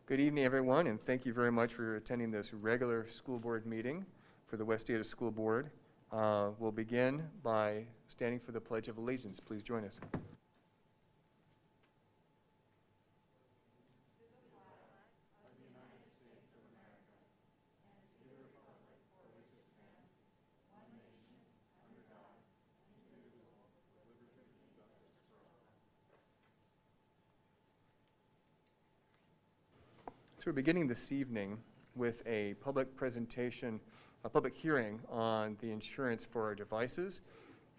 Good evening, everyone, and thank you very much for attending this regular school board meeting for the West Ada School Board. We'll begin by standing for the Pledge of Allegiance. Please join us. So we're beginning this evening with a public presentation, a public hearing on the insurance for our devices.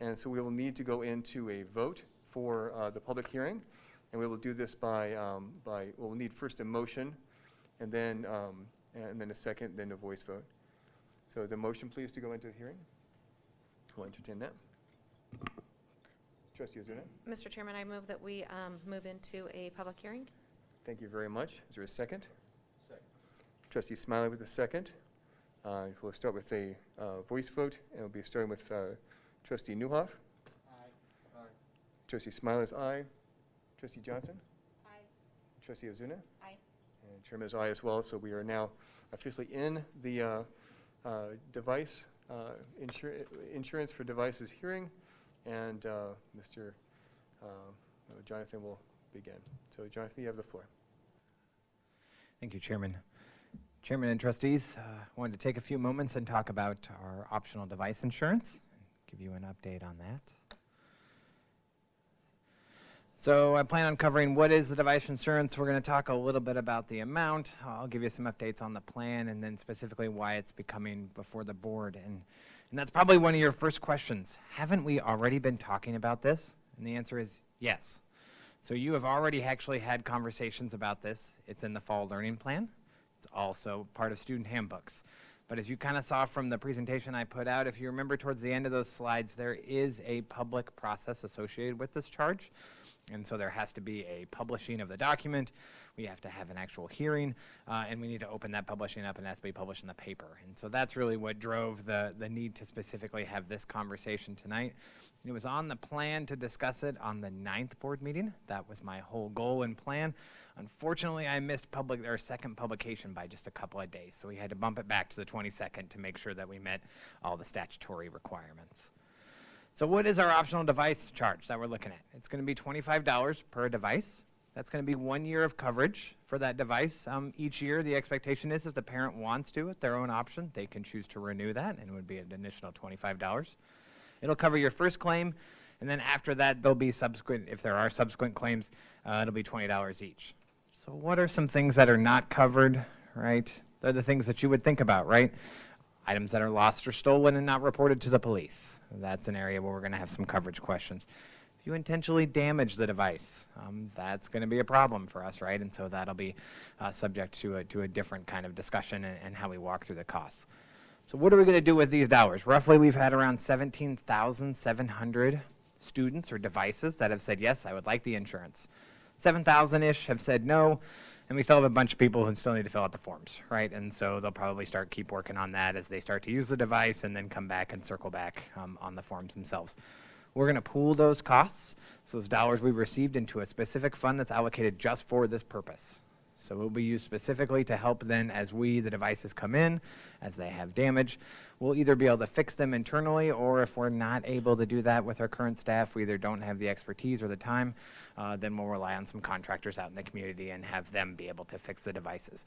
And so we will need to go into a vote for the public hearing. And we will do this we'll need first a motion and then a second, then a voice vote. So the motion, please, to go into the hearing. We'll entertain that. Trustee Ozuna. Mr. Chairman, I move that we move into a public hearing. Thank you very much. Is there a second? Second. Trustee Smiley with a second. We'll start with a voice vote, and we'll be starting with Trustee Newhoff. Aye. Trustee Smiley is aye. Trustee Johnson? Aye. Trustee Ozuna? Aye. And Chairman is aye as well, so we are now officially in the device insurance for devices hearing, and Mr. Jonathan will begin. So Jonathan, you have the floor. Thank you, Chairman. Chairman and trustees, wanted to take a few moments and talk about our optional device insurance, give you an update on that. So I plan on covering what is the device insurance. We're going to talk a little bit about the amount. I'll give you some updates on the plan and then specifically why it's becoming before the board. And that's probably one of your first questions. Haven't we already been talking about this? And the answer is yes. So you have already actually had conversations about this. It's in the fall learning plan. It's also part of student handbooks. But as you kind of saw from the presentation I put out, if you remember towards the end of those slides, there is a public process associated with this charge. And so there has to be a publishing of the document. We have to have an actual hearing, and we need to open that publishing up, and it has to be published in the paper. And so that's really what drove the need to specifically have this conversation tonight. It was on the plan to discuss it on the 9th board meeting. That was my whole goal and plan. Unfortunately, I missed second publication by just a couple of days, so we had to bump it back to the 22nd to make sure that we met all the statutory requirements. So what is our optional device charge that we're looking at? It's going to be $25 per device. That's going to be 1 year of coverage for that device. Each year, the expectation is if the parent wants to, at their own option, they can choose to renew that, and it would be an additional $25. It'll cover your first claim, and then after that, there'll be subsequent, if there are subsequent claims, it'll be $20 each. So what are some things that are not covered, right? They're the things that you would think about, right? Items that are lost or stolen and not reported to the police. That's an area where we're going to have some coverage questions. If you intentionally damage the device, that's going to be a problem for us, right? And so that'll be subject to a different kind of discussion and how we walk through the costs. So what are we going to do with these dollars? Roughly, we've had around 17,700 students or devices that have said, yes, I would like the insurance. 7,000-ish have said no. And we still have a bunch of people who still need to fill out the forms, right? And so they'll probably keep working on that as they start to use the device and then come back and circle back on the forms themselves. We're going to pool those costs, so those dollars we've received, into a specific fund that's allocated just for this purpose. So it will be used specifically to help then as the devices come in, as they have damage. We'll either be able to fix them internally, or if we're not able to do that with our current staff, we either don't have the expertise or the time, then we'll rely on some contractors out in the community and have them be able to fix the devices.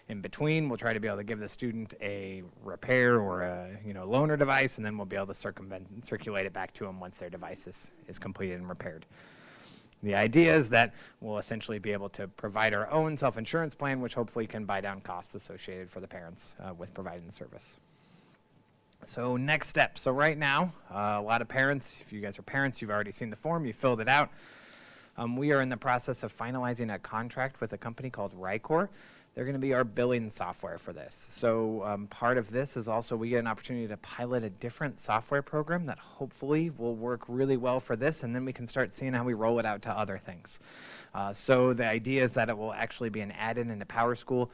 In between, we'll try to be able to give the student a repair or a loaner device, and then we'll be able to circulate it back to them once their device is completed and repaired. The idea is that we'll essentially be able to provide our own self-insurance plan, which hopefully can buy down costs associated for the parents with providing the service. So next step. So right now, a lot of parents, if you guys are parents, you've already seen the form, you filled it out. We are in the process of finalizing a contract with a company called Rycor. They're going to be our billing software for this. So part of this is also we get an opportunity to pilot a different software program that hopefully will work really well for this, and then we can start seeing how we roll it out to other things. So the idea is that it will actually be an add-in into PowerSchool.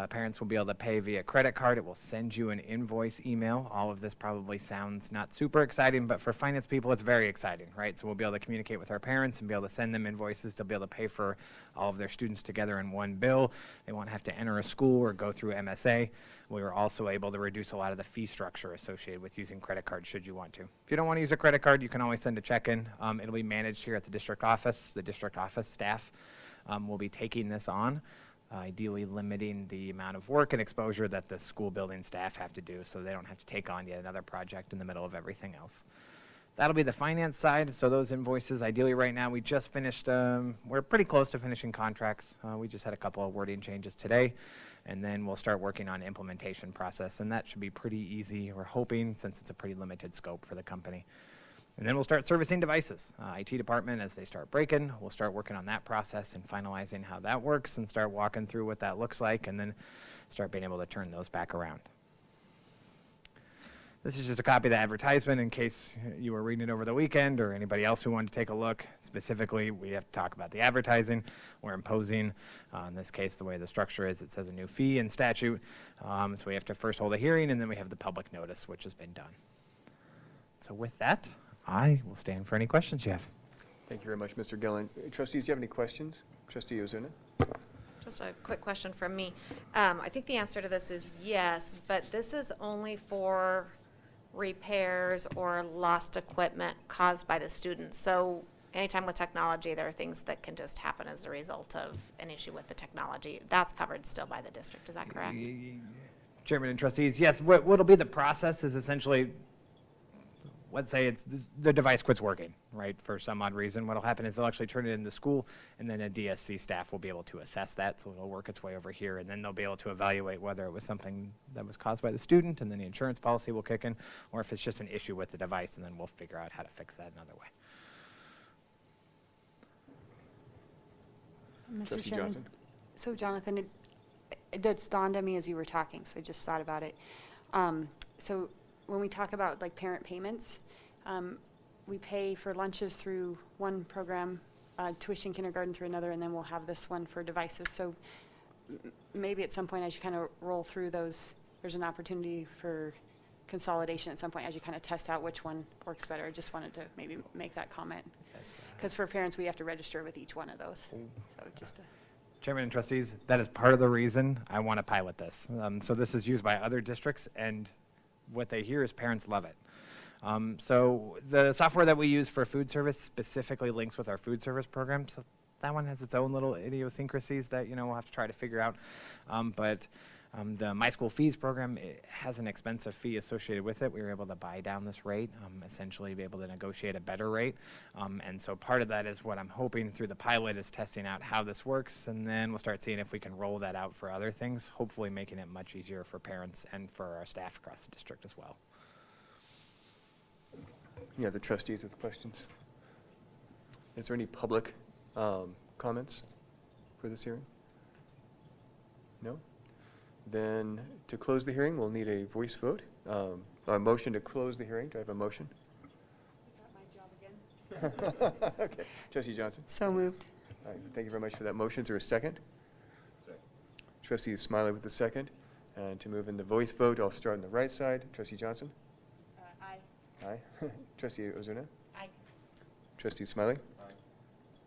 Parents will be able to pay via credit card. It will send you an invoice email. All of this probably sounds not super exciting, but for finance people, it's very exciting, right? So we'll be able to communicate with our parents and be able to send them invoices to be able to pay for all of their students together in one bill. They won't have to enter a school or go through MSA. We were also able to reduce a lot of the fee structure associated with using credit cards should you want to. If you don't want to use a credit card, you can always send a check in. It'll be managed here at the district office. The district office staff will be taking this on, ideally limiting the amount of work and exposure that the school building staff have to do so they don't have to take on yet another project in the middle of everything else. That'll be the finance side. So those invoices, ideally right now, we just finished, we're pretty close to finishing contracts. We just had a couple of wording changes today, and then we'll start working on implementation process, and that should be pretty easy, we're hoping, since it's a pretty limited scope for the company. And then we'll start servicing devices. IT department, as they start breaking, we'll start working on that process and finalizing how that works and start walking through what that looks like and then start being able to turn those back around. This is just a copy of the advertisement in case you were reading it over the weekend or anybody else who wanted to take a look. Specifically, we have to talk about the advertising. We're imposing, in this case, the way the structure is, it says a new fee in statute. So we have to first hold a hearing and then we have the public notice, which has been done. So with that, I will stand for any questions you have. Thank you very much, Mr. Gillen. Trustees, do you have any questions? Trustee Ozuna? Just a quick question from me. I think the answer to this is yes, but this is only for repairs or lost equipment caused by the students. So anytime with technology, there are things that can just happen as a result of an issue with the technology. That's covered still by the district, is that correct? Chairman and trustees, yes, what'll be the process is essentially, let's say the device quits working, right, for some odd reason. What'll happen is they'll actually turn it into school, and then a DSC staff will be able to assess that, so it'll work its way over here, and then they'll be able to evaluate whether it was something that was caused by the student, and then the insurance policy will kick in, or if it's just an issue with the device, and then we'll figure out how to fix that another way. Mr. Trustee Chairman. Johnson? So Jonathan, it just dawned on me as you were talking, so I just thought about it. So when we talk about like parent payments, we pay for lunches through one program, tuition kindergarten through another, and then we'll have this one for devices. So maybe at some point as you kind of roll through those, there's an opportunity for consolidation at some point as you kind of test out which one works better. I just wanted to maybe make that comment. Because for parents, we have to register with each one of those. So just to Chairman and trustees, that is part of the reason I want to pilot this. So this is used by other districts, and what they hear is parents love it. So the software that we use for food service specifically links with our food service program. So that one has its own little idiosyncrasies that, you know, we'll have to try to figure out. But the My School Fees program, it has an expensive fee associated with it. We were able to buy down this rate, essentially be able to negotiate a better rate. And so part of that is what I'm hoping through the pilot is testing out how this works, and then we'll start seeing if we can roll that out for other things, hopefully making it much easier for parents and for our staff across the district as well. Any other trustees with questions? Is there any public comments for this hearing? No? Then to close the hearing, we'll need a voice vote. A motion to close the hearing. Do I have a motion? Is that my job again? Okay. Trustee Johnson? So moved. All right. Thank you very much for that motion. Is there a second? Second. Trustee Smiley with the second. And to move in the voice vote, I'll start on the right side. Trustee Johnson? Aye. Aye. Trustee Ozuna? Aye. Trustee Smiley? Aye.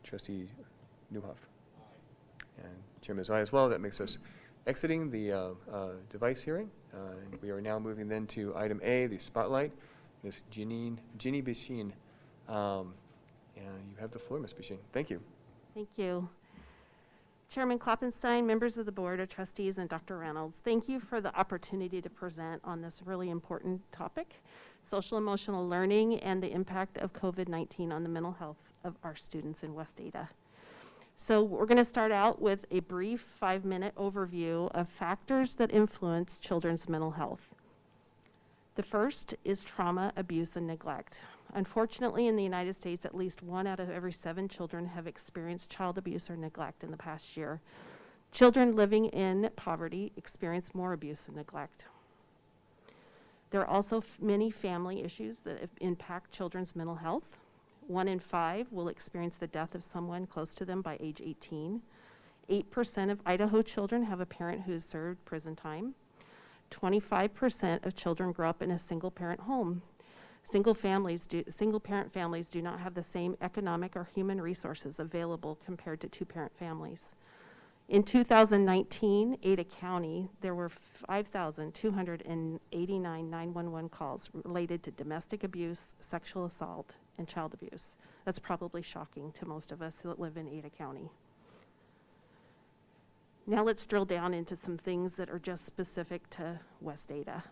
Trustee Newhoff? Aye. And Chairman is aye as well. That makes us exiting the device hearing. And we are now moving then to item A, the spotlight. Ms. Ginny Bichin. And you have the floor, Ms. Bichin. Thank you. Thank you. Chairman Kloppenstein, members of the Board of Trustees, and Dr. Reynolds, thank you for the opportunity to present on this really important topic, social emotional learning and the impact of COVID-19 on the mental health of our students in West Ada. So we're going to start out with a brief 5-minute overview of factors that influence children's mental health. The first is trauma, abuse, and neglect. Unfortunately, in the United States, at least 1 out of every 7 children have experienced child abuse or neglect in the past year. Children living in poverty experience more abuse and neglect. There are also many family issues that impact children's mental health. 1 in 5 will experience the death of someone close to them by age 18. 8% of Idaho children have a parent who has served prison time. 25% of children grow up in a single-parent home. Single-parent families do not have the same economic or human resources available compared to two-parent families. In 2019, Ada County, there were 5,289 911 calls related to domestic abuse, sexual assault, and child abuse. That's probably shocking to most of us that live in Ada County. Now let's drill down into some things that are just specific to West Ada.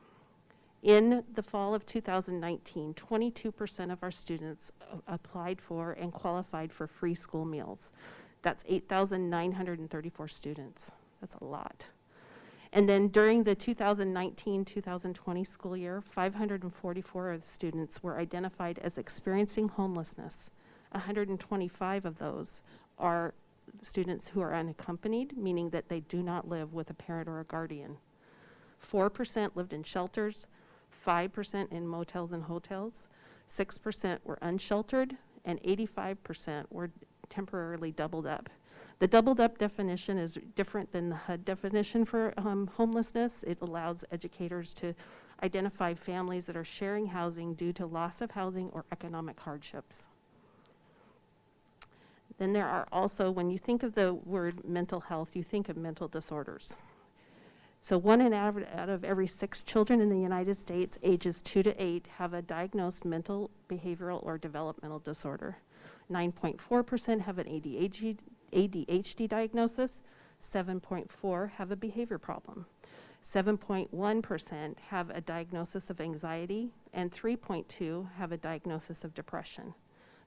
In the fall of 2019, 22% of our students applied for and qualified for free school meals. That's 8,934 students. That's a lot. And then during the 2019-2020 school year, 544 of the students were identified as experiencing homelessness. 125 of those are students who are unaccompanied, meaning that they do not live with a parent or a guardian. 4% lived in shelters, 5% in motels and hotels, 6% were unsheltered, and 85% were temporarily doubled up. The doubled up definition is different than the HUD definition for homelessness. It allows educators to identify families that are sharing housing due to loss of housing or economic hardships. Then there are also, when you think of the word mental health, you think of mental disorders. So 1 out of every 6 children in the United States, ages 2 to 8, have a diagnosed mental, behavioral, or developmental disorder. 9.4% have an ADHD diagnosis, 7.4% have a behavior problem, 7.1% have a diagnosis of anxiety, and 3.2% have a diagnosis of depression.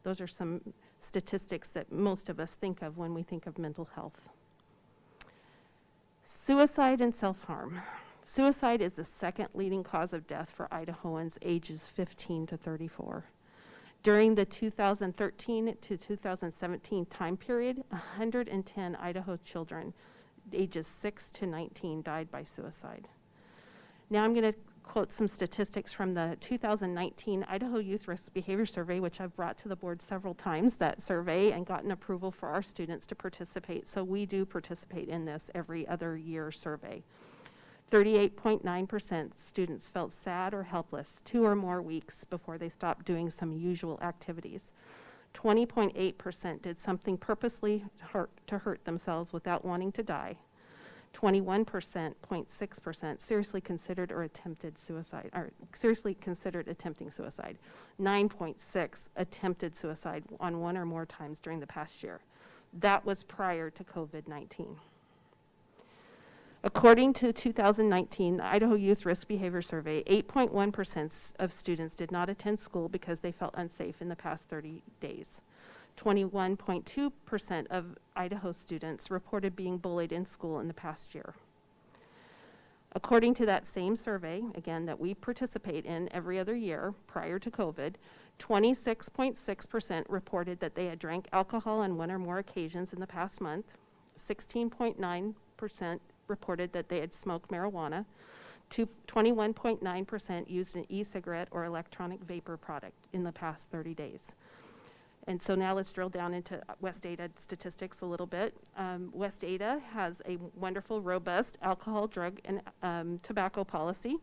Those are some statistics that most of us think of when we think of mental health. Suicide and self-harm. Suicide is the second leading cause of death for Idahoans ages 15 to 34. During the 2013 to 2017 time period, 110 Idaho children ages 6 to 19 died by suicide. Now I'm going to quote some statistics from the 2019 Idaho Youth Risk Behavior Survey, which I've brought to the board several times, that survey, and gotten approval for our students to participate. So we do participate in this every other year survey. 38.9% students felt sad or helpless 2 or more weeks before they stopped doing some usual activities. 20.8% did something purposely to hurt themselves without wanting to die. 21.6% seriously considered or attempted suicide, or seriously considered attempting suicide. 9.6% attempted suicide on 1 or more times during the past year. That was prior to COVID-19. According to the 2019 Idaho Youth Risk Behavior Survey, 8.1% of students did not attend school because they felt unsafe in the past 30 days. 21.2% of Idaho students reported being bullied in school in the past year. According to that same survey, again, that we participate in every other year prior to COVID, 26.6% reported that they had drank alcohol on 1 or more occasions in the past month. 16.9% reported that they had smoked marijuana. 21.9% used an e-cigarette or electronic vapor product in the past 30 days. And so now let's drill down into West Ada statistics a little bit. West Ada has a wonderful, robust alcohol, drug, and tobacco policy.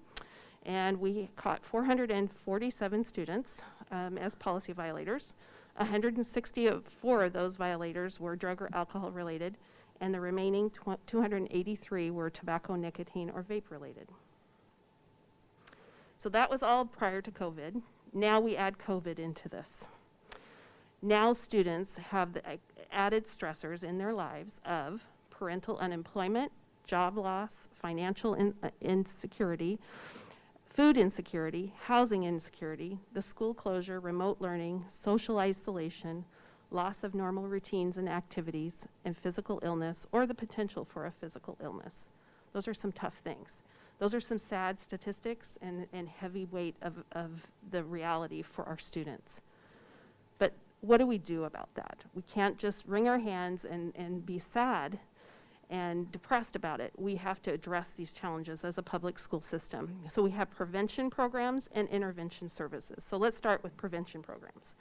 And we caught 447 students as policy violators. 164 of those violators were drug or alcohol related, and the remaining 283 were tobacco, nicotine, or vape related. So that was all prior to COVID. Now we add COVID into this. Now students have the added stressors in their lives of parental unemployment, job loss, financial insecurity, food insecurity, housing insecurity, the school closure, remote learning, social isolation, loss of normal routines and activities, and physical illness, or the potential for a physical illness. Those are some tough things. Those are some sad statistics and heavy weight of the reality for our students. But what do we do about that? We can't just wring our hands and be sad and depressed about it. We have to address these challenges as a public school system. So we have prevention programs and intervention services. So let's start with prevention programs.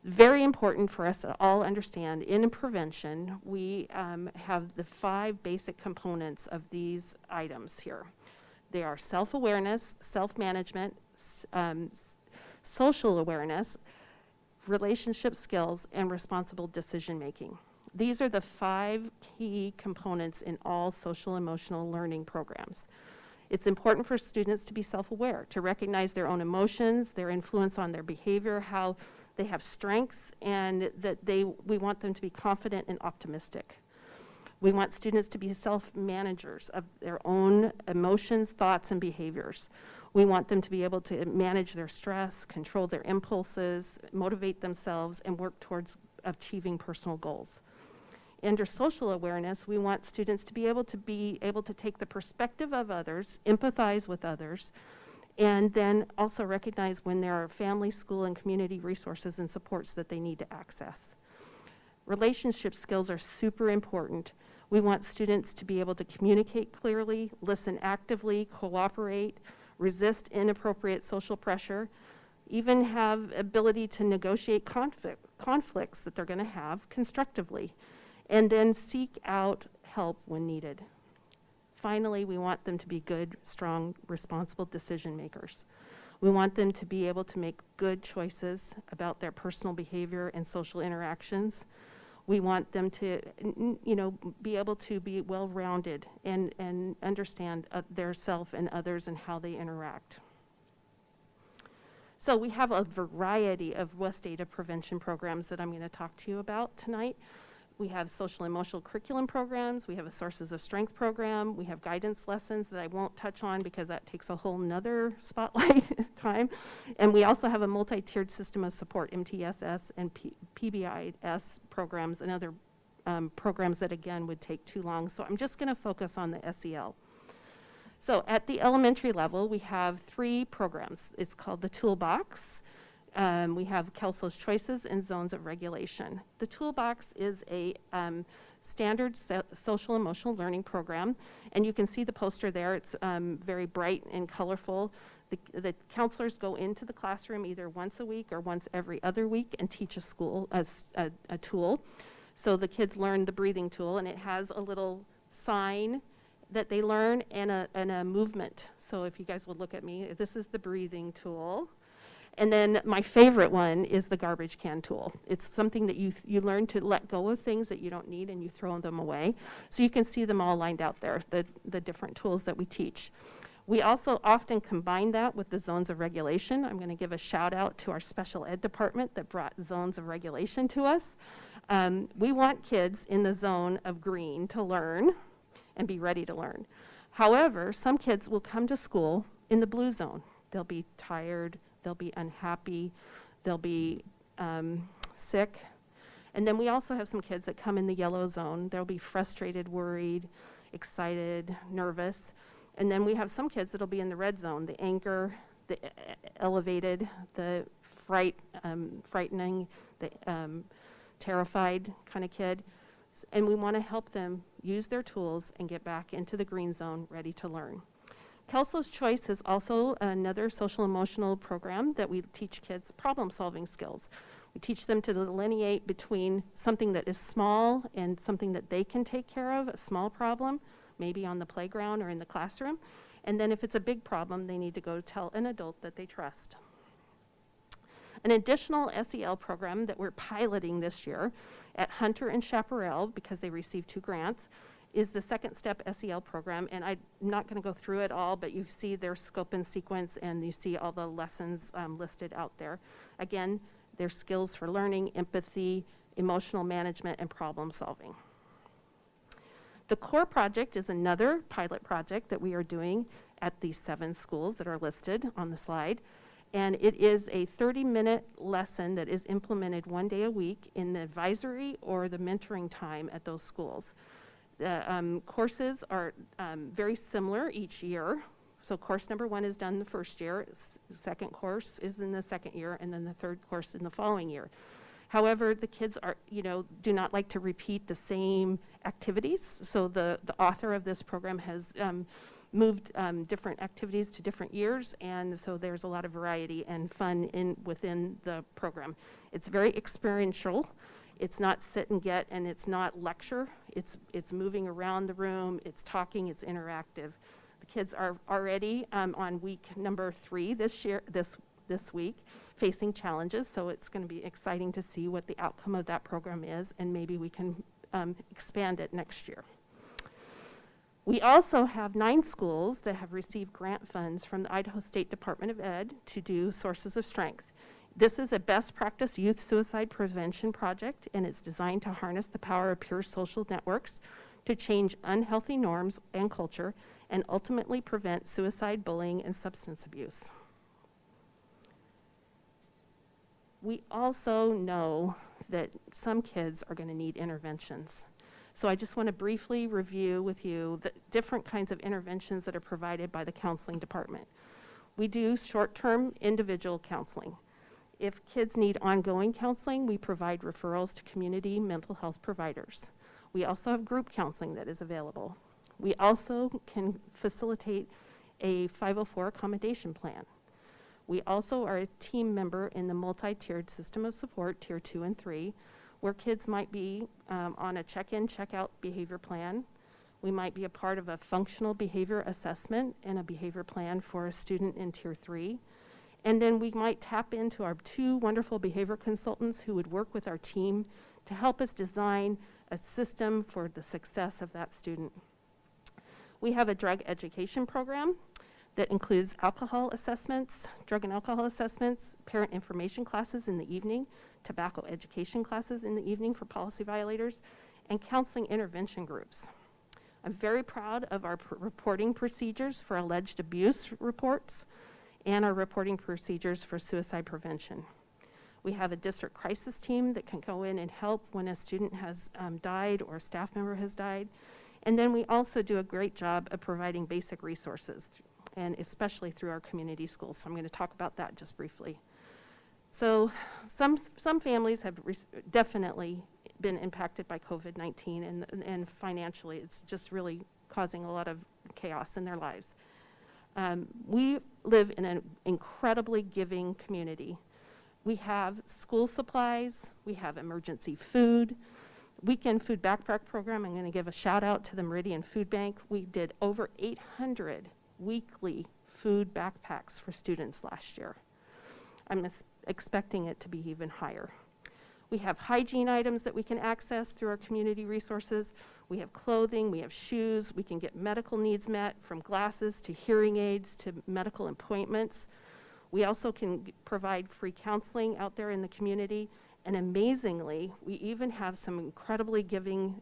Very important for us to all understand, in prevention, we have the 5 basic components of these items here. They are self-awareness, self-management, social awareness, relationship skills, and responsible decision-making. These are the 5 key components in all social emotional learning programs. It's important for students to be self-aware, to recognize their own emotions, their influence on their behavior, how they have strengths, and that we want them to be confident and optimistic. We want students to be self-managers of their own emotions, thoughts, and behaviors. We want them to be able to manage their stress, control their impulses, motivate themselves, and work towards achieving personal goals. Under social awareness, we want students to be able to take the perspective of others, empathize with others, and then also recognize when there are family, school, and community resources and supports that they need to access. Relationship skills are super important. We want students to be able to communicate clearly, listen actively, cooperate, resist inappropriate social pressure, even have ability to negotiate conflicts that they're going to have constructively, and then seek out help when needed. Finally, we want them to be good, strong, responsible decision makers. We want them to be able to make good choices about their personal behavior and social interactions. We want them to, be able to be well-rounded and understand their self and others and how they interact. So we have a variety of West Ada prevention programs that I'm going to talk to you about tonight. We have social emotional curriculum programs, we have a sources of strength program, we have guidance lessons that I won't touch on because that takes a whole nother spotlight time. And we also have a multi-tiered system of support, MTSS and PBIS programs and other programs that again would take too long. So I'm just gonna focus on the SEL. So at the elementary level, we have 3 programs. It's called the Toolbox. We have Kelso's Choices and Zones of Regulation. The Toolbox is a standard social emotional learning program, and you can see the poster there. It's very bright and colorful. The counselors go into the classroom either once a week or once every other week and teach a tool. So the kids learn the breathing tool, and it has a little sign that they learn and a movement. So if you guys would look at me, this is the breathing tool. And then my favorite one is the garbage can tool. It's something that you learn to let go of things that you don't need and you throw them away. So you can see them all lined out there, the different tools that we teach. We also often combine that with the zones of regulation. I'm going to give a shout out to our special ed department that brought zones of regulation to us. We want kids in the zone of green to learn and be ready to learn. However, some kids will come to school in the blue zone. They'll be tired, they'll be unhappy, they'll be sick. And then we also have some kids that come in the yellow zone. They'll be frustrated, worried, excited, nervous. And then we have some kids that'll be in the red zone, the anger, the elevated, the frightening, the terrified kind of kid. And we want to help them use their tools and get back into the green zone, ready to learn. Kelso's Choice is also another social emotional program that we teach kids problem-solving skills. We teach them to delineate between something that is small and something that they can take care of, a small problem, maybe on the playground or in the classroom. And then if it's a big problem, they need to go tell an adult that they trust. An additional SEL program that we're piloting this year at Hunter and Chaparral, because they received 2 grants, is the Second Step SEL program. And I'm not going to go through it all, but you see their scope and sequence, and you see all the lessons listed out there. Again, their skills for learning, empathy, emotional management, and problem solving. The CORE project is another pilot project that we are doing at these 7 schools that are listed on the slide. And it is a 30-minute lesson that is implemented 1 day a week in the advisory or the mentoring time at those schools. The courses are very similar each year. So course number 1 is done the first year, second course is in the second year, and then the third course in the following year. However, the kids are, do not like to repeat the same activities. So the author of this program has moved different activities to different years, and so there's a lot of variety and fun within the program. It's very experiential. It's not sit and get, and it's not lecture. It's moving around the room, it's talking, it's interactive. The kids are already on week number 3 this week, facing challenges, so it's going to be exciting to see what the outcome of that program is, and maybe we can expand it next year. We also have 9 schools that have received grant funds from the Idaho State Department of Ed to do Sources of Strength. This is a best practice youth suicide prevention project, and it's designed to harness the power of peer social networks to change unhealthy norms and culture and ultimately prevent suicide, bullying, and substance abuse. We also know that some kids are going to need interventions. So I just want to briefly review with you the different kinds of interventions that are provided by the counseling department. We do short-term individual counseling. If kids need ongoing counseling, we provide referrals to community mental health providers. We also have group counseling that is available. We also can facilitate a 504 accommodation plan. We also are a team member in the multi-tiered system of support, tier 2 and 3, where kids might be on a check-in, check-out behavior plan. We might be a part of a functional behavior assessment and a behavior plan for a student in tier 3. And then we might tap into our 2 wonderful behavior consultants who would work with our team to help us design a system for the success of that student. We have a drug education program that includes alcohol assessments, drug and alcohol assessments, parent information classes in the evening, tobacco education classes in the evening for policy violators, and counseling intervention groups. I'm very proud of our reporting procedures for alleged abuse reports and our reporting procedures for suicide prevention. We have a district crisis team that can go in and help when a student has died or a staff member has died. And then we also do a great job of providing basic resources, and especially through our community schools. So I'm going to talk about that just briefly. So some families have definitely been impacted by COVID-19, and financially it's just really causing a lot of chaos in their lives. We live in an incredibly giving community. We have school supplies, we have emergency food, weekend food backpack program. I'm going to give a shout out to the Meridian Food Bank. We did over 800 weekly food backpacks for students last year. I'm expecting it to be even higher. We have hygiene items that we can access through our community resources. We have clothing, we have shoes, we can get medical needs met, from glasses to hearing aids to medical appointments. We also can provide free counseling out there in the community. And amazingly, we even have some incredibly giving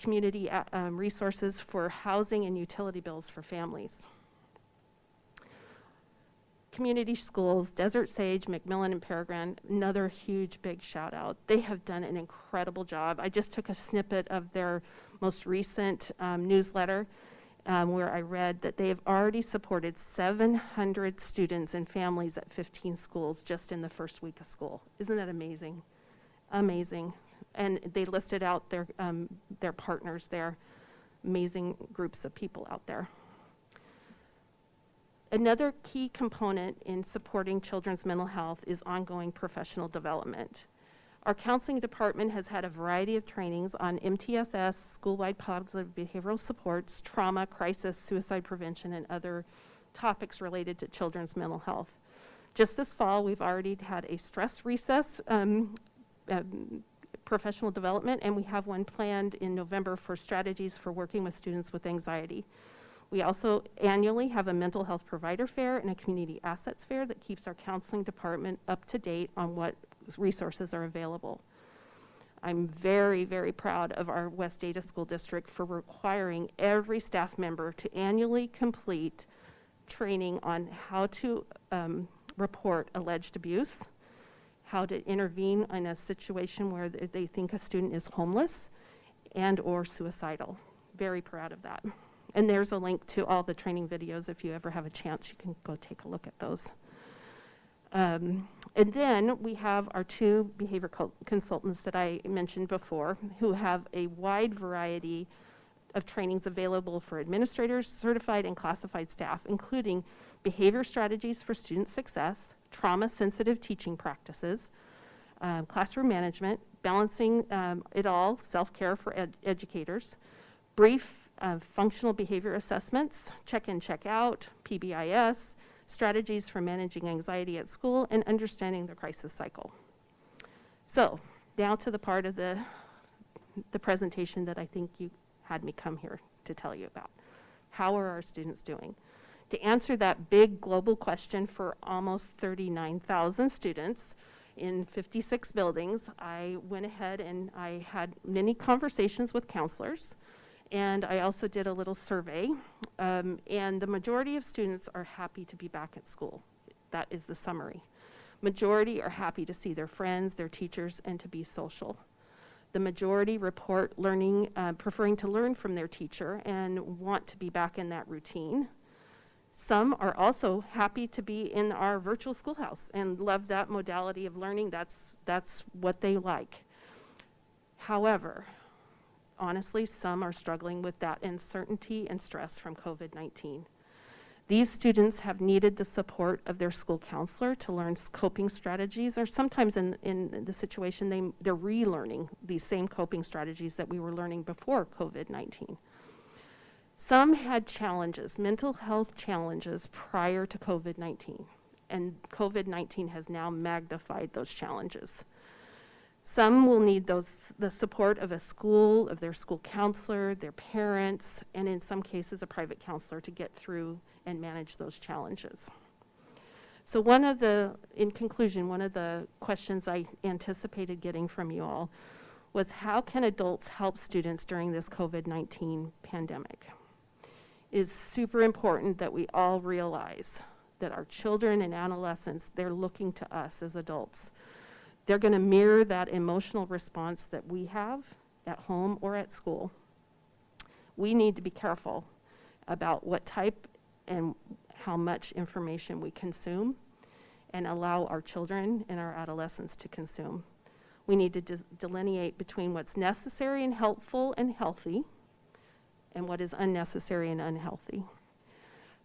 community resources for housing and utility bills for families. Community schools, Desert Sage, McMillan, and Peregrine, another huge big shout out. They have done an incredible job. I just took a snippet of their most recent newsletter where I read that they have already supported 700 students and families at 15 schools just in the first week of school. Isn't that amazing? Amazing. And they listed out their partners there, amazing groups of people out there. Another key component in supporting children's mental health is ongoing professional development. Our counseling department has had a variety of trainings on MTSS, school-wide positive behavioral supports, trauma, crisis, suicide prevention, and other topics related to children's mental health. Just this fall, we've already had a stress recess professional development, and we have one planned in November for strategies for working with students with anxiety. We also annually have a mental health provider fair and a community assets fair that keeps our counseling department up to date on what resources are available. I'm very, very proud of our West Ada School District for requiring every staff member to annually complete training on how to report alleged abuse, how to intervene in a situation where they think a student is homeless and or suicidal. Very proud of that. And there's a link to all the training videos. If you ever have a chance, you can go take a look at those. And then we have our 2 behavior consultants that I mentioned before, who have a wide variety of trainings available for administrators, certified and classified staff, including behavior strategies for student success, trauma-sensitive teaching practices, classroom management, balancing it all, self-care for educators, brief functional behavior assessments, check-in, check-out, PBIS, strategies for managing anxiety at school, and understanding the crisis cycle. So, now to the part of the presentation that I think you had me come here to tell you about. How are our students doing? To answer that big global question for almost 39,000 students in 56 buildings, I went ahead and I had many conversations with counselors, and I also did a little survey, and the majority of students are happy to be back at school. That is the summary. Majority are happy to see their friends, their teachers, and to be social. The majority report learning, preferring to learn from their teacher and want to be back in that routine. Some are also happy to be in our virtual schoolhouse and love that modality of learning. That's what they like. However, honestly, some are struggling with that uncertainty and stress from COVID-19. These students have needed the support of their school counselor to learn coping strategies, or sometimes in the situation they're relearning these same coping strategies that we were learning before COVID-19. Some had challenges, mental health challenges prior to COVID-19, and COVID-19 has now magnified those challenges. Some will need the support of a school, of their school counselor, their parents, and in some cases a private counselor to get through and manage those challenges. So in conclusion, one of the questions I anticipated getting from you all was, how can adults help students during this COVID-19 pandemic? It is super important that we all realize that our children and adolescents, they're looking to us as adults. They're going to mirror that emotional response that we have at home or at school. We need to be careful about what type and how much information we consume and allow our children and our adolescents to consume. We need to delineate between what's necessary and helpful and healthy and what is unnecessary and unhealthy.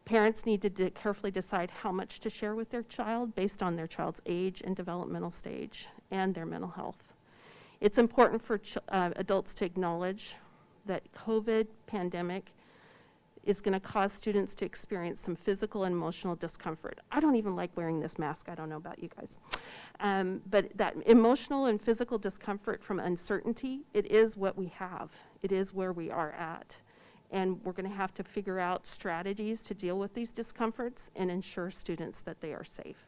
Parents need to carefully decide how much to share with their child based on their child's age and developmental stage and their mental health. It's important for adults to acknowledge that COVID pandemic is going to cause students to experience some physical and emotional discomfort. I don't even like wearing this mask. I don't know about you guys. But that emotional and physical discomfort from uncertainty, it is what we have. It is where we are at. And we're going to have to figure out strategies to deal with these discomforts and ensure students that they are safe.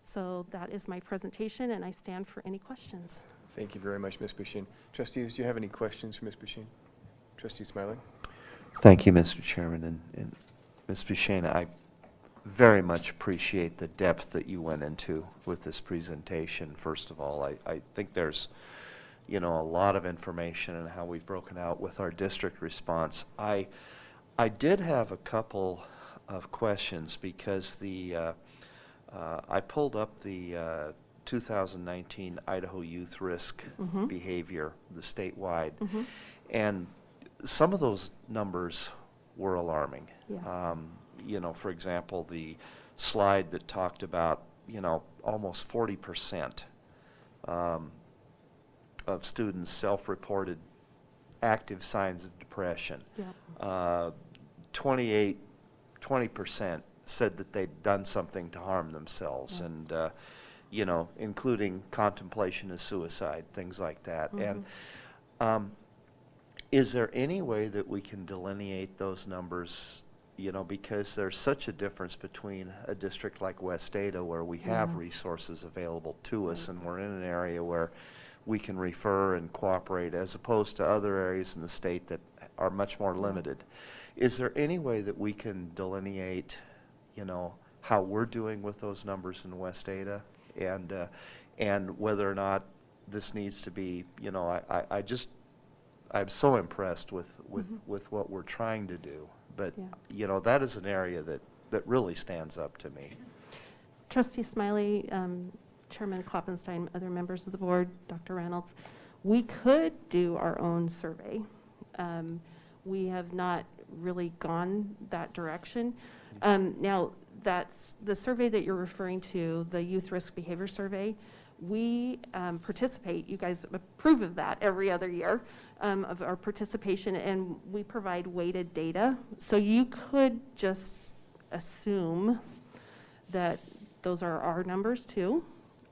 So that is my presentation, and I stand for any questions. Thank you very much, Ms. Bouchine. Trustees, do you have any questions for Ms. Bouchine? Trustee Smiley? Thank you, Mr. Chairman. And Ms. Bouchine, I very much appreciate the depth that you went into with this presentation. First of all, I think there's a lot of information and how we've broken out with our district response. I did have a couple of questions because I pulled up the 2019 Idaho Youth Risk Behavior, the statewide, and some of those numbers were alarming. Yeah. For example, the slide that talked about, almost 40% of students self-reported active signs of depression. Yeah. 20% said that they'd done something to harm themselves, yes. And including contemplation of suicide, things like that. And is there any way that we can delineate those numbers, because there's such a difference between a district like West Ada where we have resources available to us, and we're in an area where we can refer and cooperate, as opposed to other areas in the state that are much more limited. Is there any way that we can delineate, how we're doing with those numbers in West Ada, and whether or not this needs to be, I'm so impressed with what we're trying to do, but that is an area that really stands up to me. Trustee Smiley, Chairman Kloppenstein, other members of the board, Dr. Reynolds, we could do our own survey. We have not really gone that direction. Now, that's the survey that you're referring to, the Youth Risk Behavior Survey. We participate, you guys approve of that every other year, of our participation, and we provide weighted data. So you could just assume that those are our numbers too,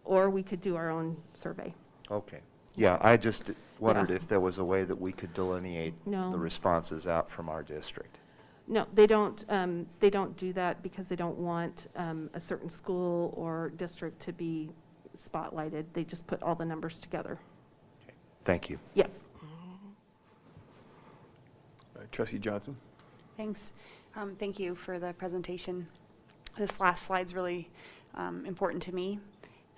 or we could do our own survey. Okay. Yeah, I just wondered Yeah. if there was a way that we could delineate No. the responses out from our district. No, they don't do that because they don't want a certain school or district to be spotlighted. They just put all the numbers together. Thank you. Yeah. Trustee Johnson? Thanks. Thank you for the presentation. This last slide's really important to me.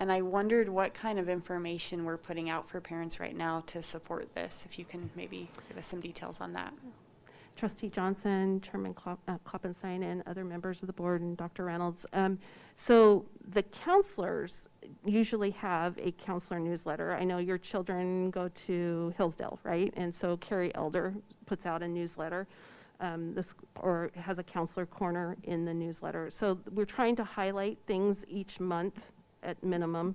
And I wondered what kind of information we're putting out for parents right now to support this, if you can maybe give us some details on that. Trustee Johnson, Chairman Kloppenstein, and other members of the board, and Dr. Reynolds. So the counselors usually have a counselor newsletter. I know your children go to Hillsdale, right? And so Carrie Elder puts out a newsletter, or has a counselor corner in the newsletter. So we're trying to highlight things each month at minimum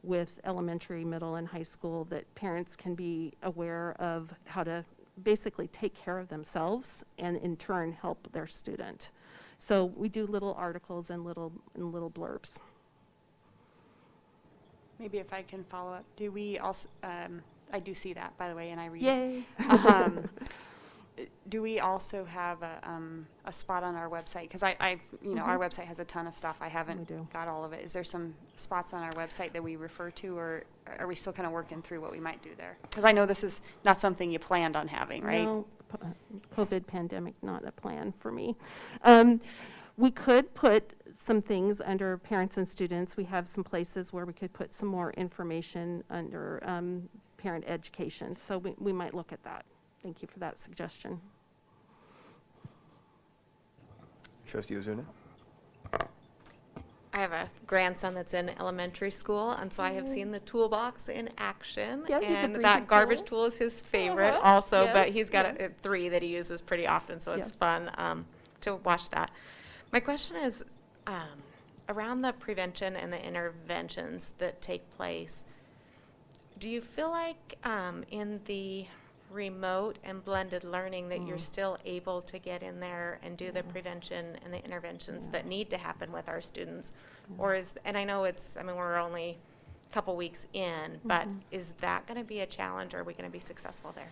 with elementary, middle, and high school that parents can be aware of how to basically take care of themselves and in turn help their student. So we do little articles and little blurbs. Maybe if I can follow up, do we also, I do see that, by the way, and I read Yay. Do we also have a spot on our website? Because our website has a ton of stuff. I haven't got all of it. Is there some spots on our website that we refer to, or are we still kind of working through what we might do there? Because I know this is not something you planned on having, right? No, COVID pandemic, not a plan for me. We could put some things under parents and students. We have some places where we could put some more information under parent education. So we might look at that. Thank you for that suggestion. Trustee Ozuna? I have a grandson that's in elementary school, and so I have seen the toolbox in action. Yeah, he's a and pretty that good garbage tool. tool is his favorite Uh-huh. also, Yeah, but he's got yeah. 3 that he uses pretty often, so it's Yeah. fun to watch that. My question is around the prevention and the interventions that take place. Do you feel like in the remote and blended learning that you're still able to get in there and do the prevention and the interventions that need to happen with our students? Or and I know we're only a couple weeks in, but is that going to be a challenge, or are we going to be successful there?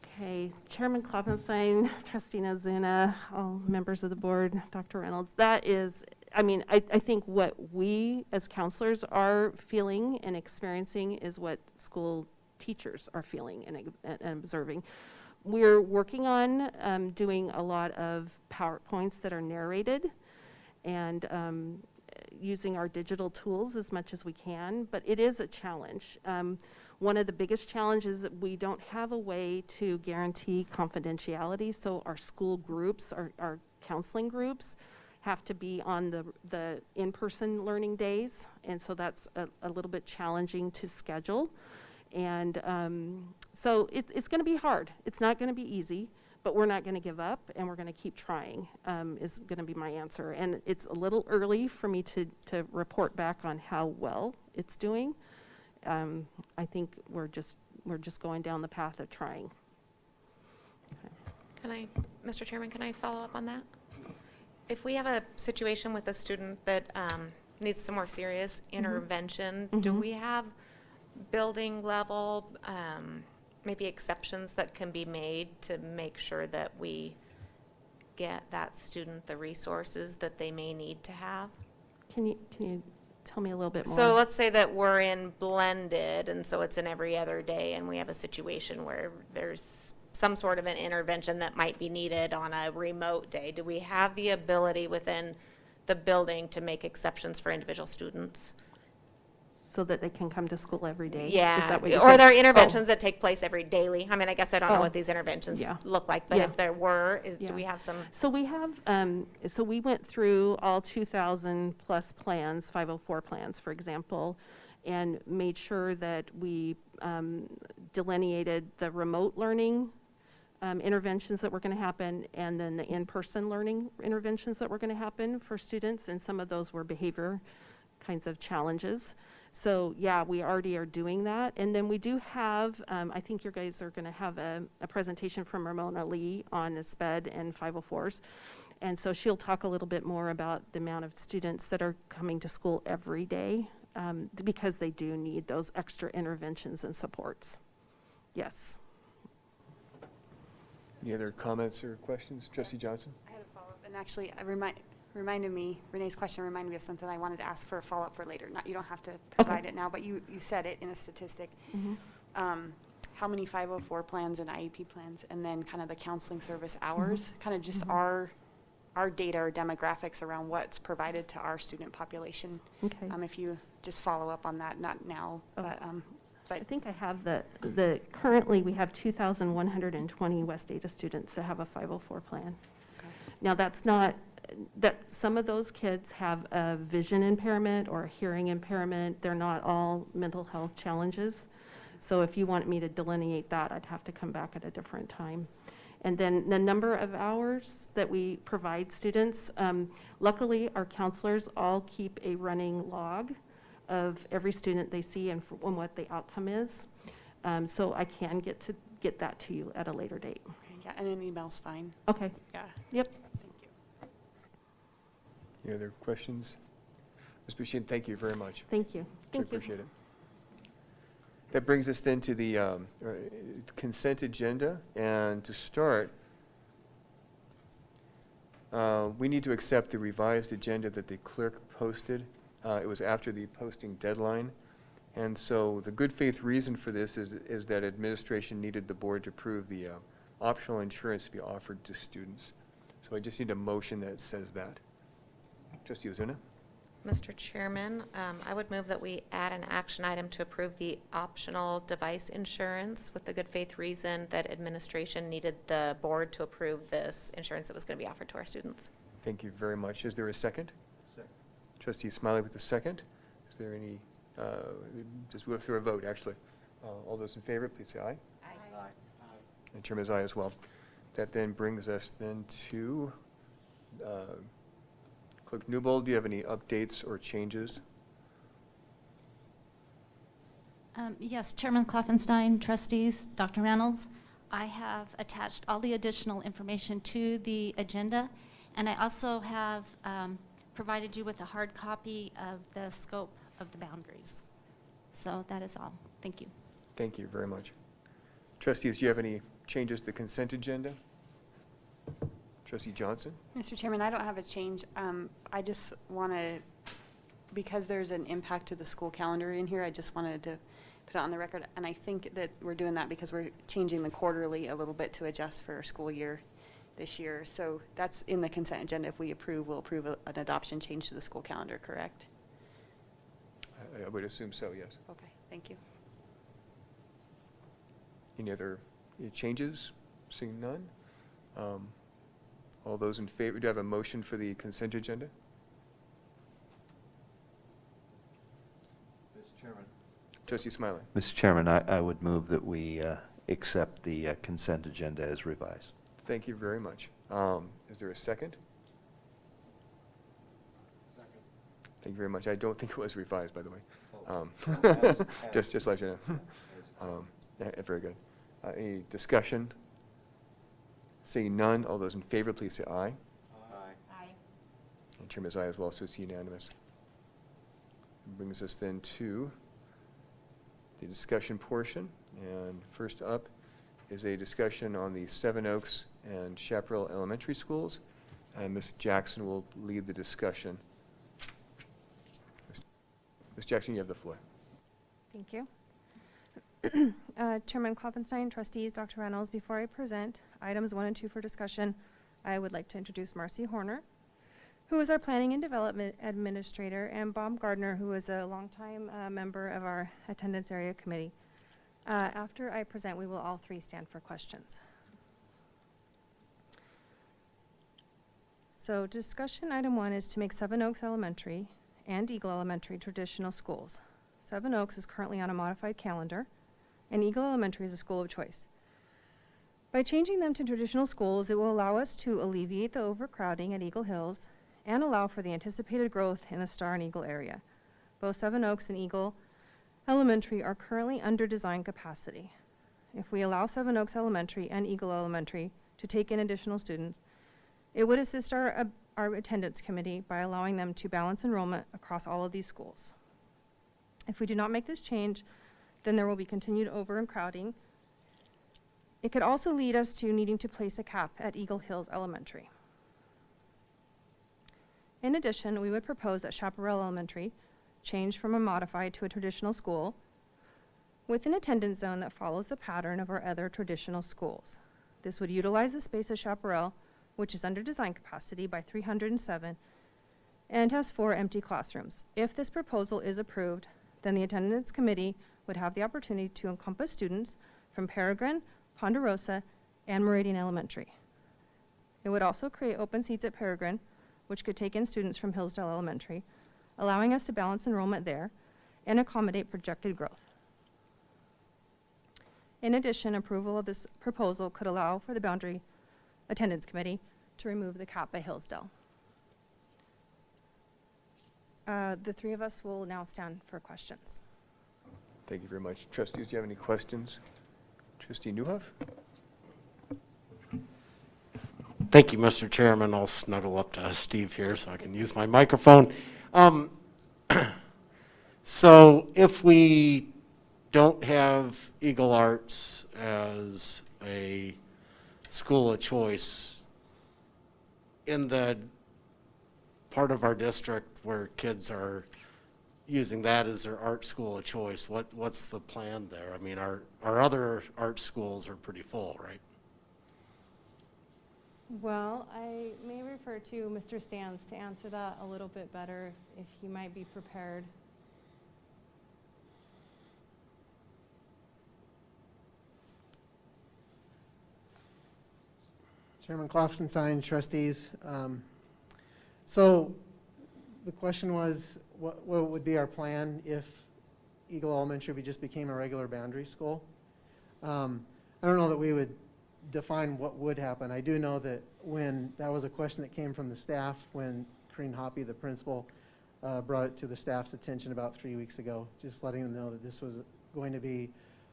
Okay, Chairman Kloppenstein, Trustee Ozuna, all members of the board, Dr. Reynolds, that is, I think what we as counselors are feeling and experiencing is what school teachers are feeling and observing. We're working on doing a lot of PowerPoints that are narrated and using our digital tools as much as we can, but it is a challenge. One of the biggest challenges is that we don't have a way to guarantee confidentiality, so our school groups, our counseling groups, have to be on the in-person learning days, and so that's a little bit challenging to schedule. And so it's going to be hard. It's not going to be easy, but we're not going to give up, and we're going to keep trying, is going to be my answer. And it's a little early for me to report back on how well it's doing. I think we're just going down the path of trying. Okay. Mr. Chairman, can I follow up on that? If we have a situation with a student that needs some more serious intervention, do we have building level, maybe exceptions that can be made to make sure that we get that student the resources that they may need to have? Can you tell me a little bit more? So let's say that we're in blended, and so it's an every other day, and we have a situation where there's some sort of an intervention that might be needed on a remote day. Do we have the ability within the building to make exceptions for individual students? So that they can come to school every day? Is Yeah, that what you or said? there are interventions that take place every daily. I mean, I guess I don't know what these interventions Yeah. look like, but Yeah. if there were, Yeah. do we have some? So we have, so we went through all 2,000 plus plans, 504 plans, for example, and made sure that we delineated the remote learning interventions that were going to happen, and then the in-person learning interventions that were going to happen for students, and some of those were behavior kinds of challenges. So yeah, we already are doing that. And then we do have, I think you guys are going to have a presentation from Ramona Lee on SPED and 504s. And so she'll talk a little bit more about the amount of students that are coming to school every day, because they do need those extra interventions and supports. Yes. Any other comments or questions? Trustee Johnson? I had a follow-up, and actually, Renee's question reminded me of something I wanted to ask for a follow-up for later. You don't have to provide it now, but you said it in a statistic. How many 504 plans and IEP plans, and then kind of the counseling service hours, kind of just our data or demographics around what's provided to our student population. Okay. If you just follow up on that, not now, but I think I have currently we have 2,120 West Ada students that have a 504 plan. Okay. Now that's not, that some of those kids have a vision impairment or a hearing impairment. They're not all mental health challenges. So if you want me to delineate that, I'd have to come back at a different time. And then the number of hours that we provide students, luckily our counselors all keep a running log of every student they see and what the outcome is. So I can get that to you at a later date. okay, yeah, and an email's fine. Okay. Yeah. Yep. Thank you. Any other questions? Ms. Bouchine, thank you very much. Thank you. Sure Thank you. appreciate it. That brings us then to the consent agenda. And to start, we need to accept the revised agenda that the clerk posted. It was after the posting deadline. And so the good faith reason for this is that administration needed the board to approve the optional insurance to be offered to students. So I just need a motion that says that. Trustee Ozuna? Mr. Chairman, I would move that we add an action item to approve the optional device insurance with the good faith reason that administration needed the board to approve this insurance that was going to be offered to our students. Thank you very much. Is there a second? Second. Trustee Smiley with the second. Is there any, just go through a vote, actually. All those in favor, please say aye. Aye. And Chairman is aye as well. That then brings us then to Clerk Newbold. Do you have any updates or changes? Yes, Chairman Klopfenstein, trustees, Dr. Reynolds, I have attached all the additional information to the agenda, and I also have provided you with a hard copy of the scope of the boundaries. So that is all. Thank you. Thank you very much. Trustees, do you have any changes to the consent agenda? Trustee Johnson? Mr. Chairman, I don't have a change. I just want to, because there's an impact to the school calendar in here, I just wanted to put it on the record. And I think that we're doing that because we're changing the quarterly a little bit to adjust for our school year this year. So that's in the consent agenda. If we approve, we'll approve an adoption change to the school calendar, correct? I would assume so, yes. Okay, thank you. Any other changes? Seeing none? All those in favor, do I have a motion for the consent agenda? Mr. Chairman. Trustee Smiley. Mr. Chairman, I would move that we accept the consent agenda as revised. Thank you very much. Is there a second? Second. Thank you very much. I don't think it was revised, by the way. Just to let you know. Very good. Any discussion? Seeing none, all those in favor, please say aye. Aye. And Chairman is aye as well, so it's unanimous. Brings us then to the discussion portion. And first up is a discussion on the Seven Oaks and Chaparral Elementary Schools. And Ms. Jackson will lead the discussion. Ms. Jackson, you have the floor. Thank you. Chairman Klopfenstein, trustees, Dr. Reynolds, before I present items 1 and 2 for discussion, I would like to introduce Marcy Horner, who is our Planning and Development Administrator, and Bob Gardner, who is a longtime member of our Attendance Area Committee. After I present, we will all three stand for questions. So discussion item 1 is to make Seven Oaks Elementary and Eagle Elementary traditional schools. Seven Oaks is currently on a modified calendar, and Eagle Elementary is a school of choice. By changing them to traditional schools, it will allow us to alleviate the overcrowding at Eagle Hills and allow for the anticipated growth in the Star and Eagle area. Both Seven Oaks and Eagle Elementary are currently under design capacity. If we allow Seven Oaks Elementary and Eagle Elementary to take in additional students, it would assist our attendance committee by allowing them to balance enrollment across all of these schools. If we do not make this change, then there will be continued overcrowding. It could also lead us to needing to place a cap at Eagle Hills Elementary. In addition, we would propose that Chaparral Elementary change from a modified to a traditional school with an attendance zone that follows the pattern of our other traditional schools. This would utilize the space of Chaparral, which is under design capacity by 307 and has 4 empty classrooms. If this proposal is approved, then the attendance committee would have the opportunity to encompass students from Peregrine, Ponderosa, and Meridian Elementary. It would also create open seats at Peregrine, which could take in students from Hillsdale Elementary, allowing us to balance enrollment there and accommodate projected growth. In addition, approval of this proposal could allow for the Boundary Attendance Committee to remove the cap by Hillsdale. The 3 of us will now stand for questions. Thank you very much. Trustees, do you have any questions? Trustee Newhoff? Thank you, Mr. Chairman. I'll snuggle up to Steve here so I can use my microphone. So if we don't have Eagle Arts as a school of choice in the part of our district where kids are using that as their art school of choice, what's the plan there? I mean, our other art schools are pretty full, right? Well, I may refer to Mr. Stans to answer that a little bit better, if he might be prepared. Chairman Klopfenstein, trustees. So the question was, what would be our plan if Eagle Elementary just became a regular boundary school? I don't know that we would define what would happen. I do know that when that was a question that came from the staff when Corrine Hoppy, the principal, brought it to the staff's attention about 3 weeks ago, just letting them know that this was going to be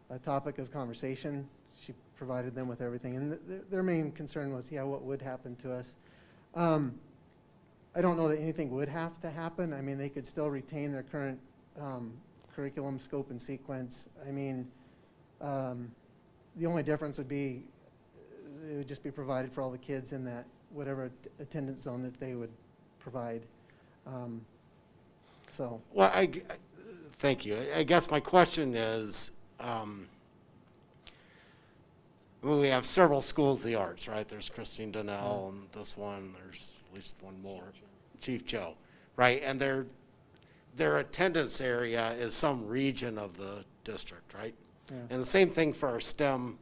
a topic of conversation. She provided them with everything, and their main concern was, yeah, what would happen to us? I don't know that anything would have to happen. I mean, they could still retain their current curriculum, scope, and sequence. I mean, the only difference would be it would just be provided for all the kids in that whatever attendance zone that they would provide. So. Well, thank you. I guess my question is, well, we have several schools of the arts, right? There's Christine Donnell and this one. There's at least one more. Chief Joe, right? And their attendance area is some region of the district, right? Yeah. And the same thing for our STEM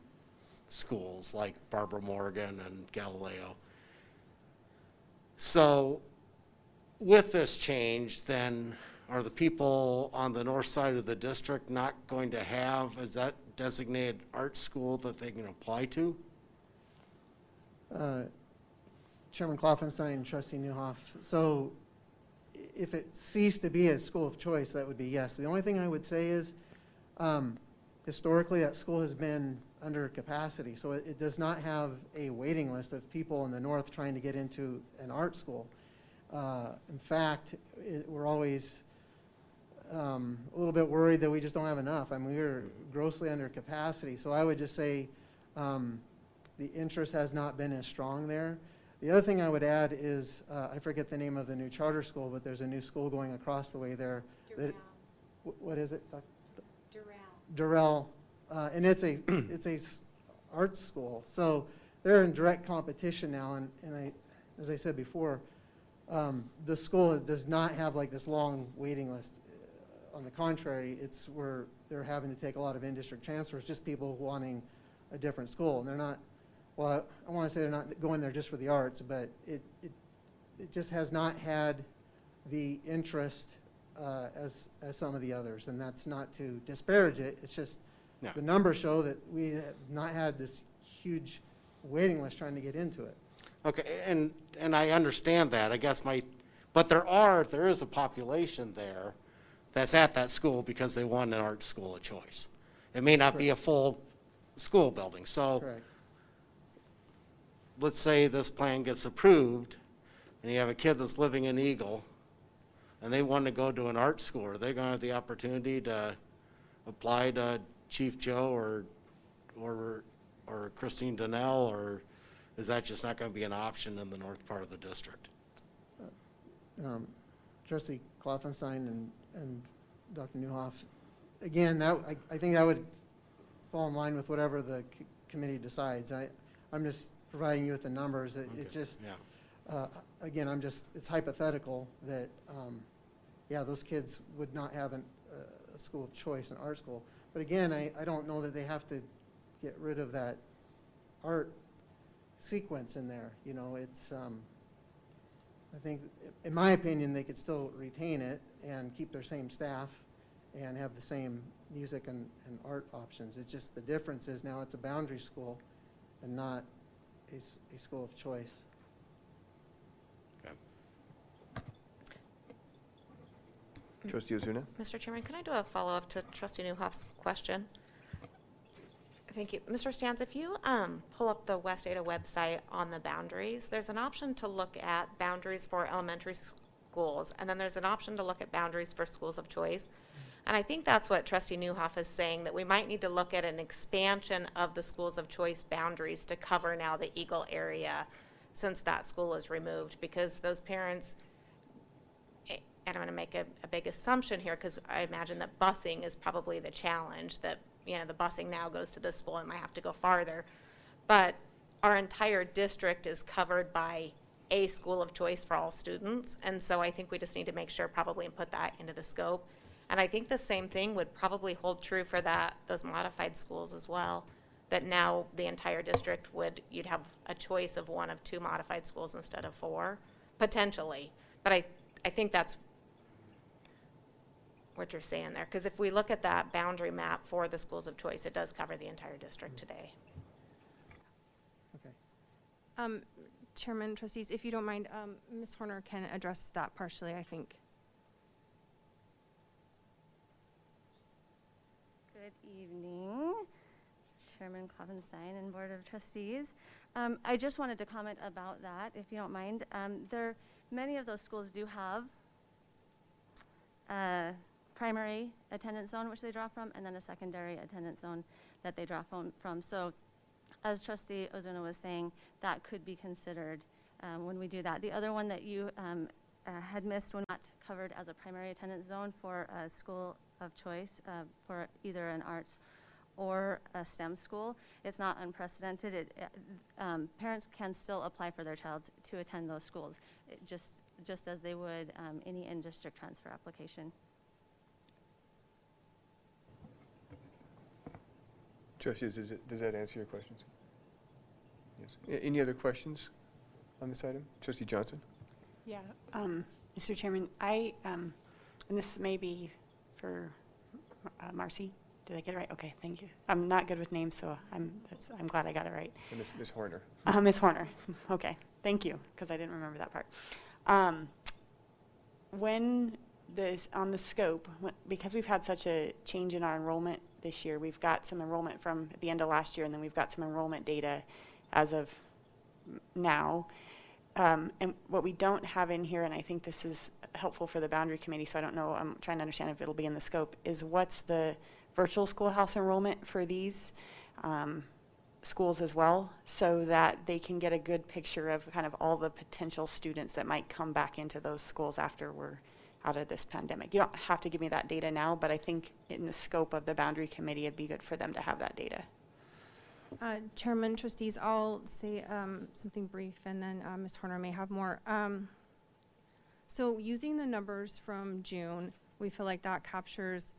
schools like Barbara Morgan and Galileo. So with this change, then are the people on the north side of the district not going to have, is that designated art school that they can apply to? Chairman Klopfenstein, Trustee Newhoff. So if it ceased to be a school of choice, that would be yes. The only thing I would say is historically that school has been under capacity. So it does not have a waiting list of people in the north trying to get into an art school. In fact, we're always a little bit worried that we just don't have enough. I mean, we're grossly under capacity. So I would just say the interest has not been as strong there. The other thing I would add is, I forget the name of the new charter school, but there's a new school going across the way there. What is it? Durrell. And it's a art school. So they're in direct competition now. And as I said before, the school does not have like this long waiting list. On the contrary, it's where they're having to take a lot of in-district transfers, just people wanting a different school. And they're not, well, I want to say they're not going there just for the arts, but it just has not had the interest as some of the others. And that's not to disparage it. It's just the numbers show that we have not had this huge waiting list trying to get into it. Okay, and I understand that, I guess but there is a population there that's at that school because they want an art school of choice. It may not be a full school building, so Correct. let's say this plan gets approved, and you have a kid that's living in Eagle, and they want to go to an art school, are they going to have the opportunity to apply to Chief Joe or Christine Donnell, or is that just not going to be an option in the north part of the district? Trustee Kloffenstein and Dr. Newhoff, again, I think that would fall in line with whatever the committee decides. I'm just providing you with the numbers. It's just, Yeah. again, it's hypothetical that, yeah, those kids would not have a school of choice, an art school. But again, I don't know that they have to get rid of that art sequence in there. You know, it's, I think, in my opinion, they could still retain it and keep their same staff and have the same music and art options. It's just the difference is now it's a boundary school and not a school of choice. Okay. Trustee Ozuna? Mr. Chairman, can I do a follow-up to Trustee Newhoff's question? Thank you. Mr. Stans, if you pull up the West Ada website on the boundaries, there's an option to look at boundaries for elementary schools, and then there's an option to look at boundaries for schools of choice. And I think that's what Trustee Newhoff is saying, that we might need to look at an expansion of the schools of choice boundaries to cover now the Eagle area since that school is removed, because those parents, and I'm going to make a big assumption here because I imagine that busing is probably the challenge, that you know, the busing now goes to this school and might have to go farther. But our entire district is covered by a school of choice for all students. And so I think we just need to make sure probably and put that into the scope. And I think the same thing would probably hold true for those modified schools as well, that now the entire district you'd have a choice of one of two modified schools instead of 4, potentially. But I think that's what you're saying there, because if we look at that boundary map for the schools of choice, it does cover the entire district today. Okay. Chairman, trustees, if you don't mind, Ms. Horner can address that partially, I think. Good evening, Chairman Klopfenstein and Board of Trustees. I just wanted to comment about that, if you don't mind. Many of those schools do have primary attendance zone, which they draw from, and then a secondary attendance zone that they draw from. So as Trustee Ozuna was saying, that could be considered when we do that. The other one that you had missed when not covered as a primary attendance zone for a school of choice for either an arts or a STEM school, it's not unprecedented. Parents can still apply for their child to attend those schools, just as they would any in-district transfer application. Trustees, does that answer your questions? Yes. Any other questions on this item? Trustee Johnson? Yeah, Mr. Chairman, and this may be for Marcy. Did I get it right? Okay, thank you. I'm not good with names, so I'm glad I got it right. And Ms. Horner? Ms. Horner. Okay, thank you, because I didn't remember that part. When on the scope, because we've had such a change in our enrollment this year, we've got some enrollment from the end of last year, and then we've got some enrollment data as of now. And what we don't have in here, and I think this is helpful for the boundary committee, so I don't know, I'm trying to understand if it'll be in the scope, is what's the virtual schoolhouse enrollment for these schools as well, so that they can get a good picture of kind of all the potential students that might come back into those schools after we're out of this pandemic. You don't have to give me that data now, but I think in the scope of the boundary committee, it'd be good for them to have that data. Chairman, trustees, I'll say something brief, and then Ms. Horner may have more. So using the numbers from June, we feel like that captures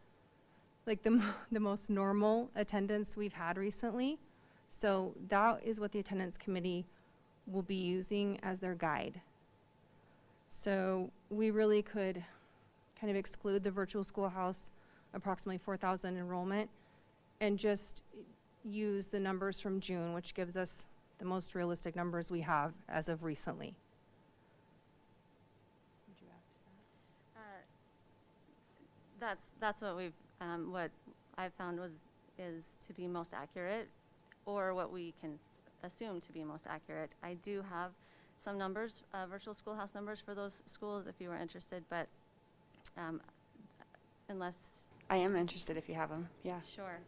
like the most normal attendance we've had recently. So that is what the attendance committee will be using as their guide. So we really could kind of exclude the virtual schoolhouse, approximately 4,000 enrollment, and just use the numbers from June, which gives us the most realistic numbers we have as of recently. That's what what I've found is to be most accurate, or what we can assume to be most accurate. I do have some numbers, virtual schoolhouse numbers for those schools if you were interested, but unless. I am interested if you have them, yeah. Sure.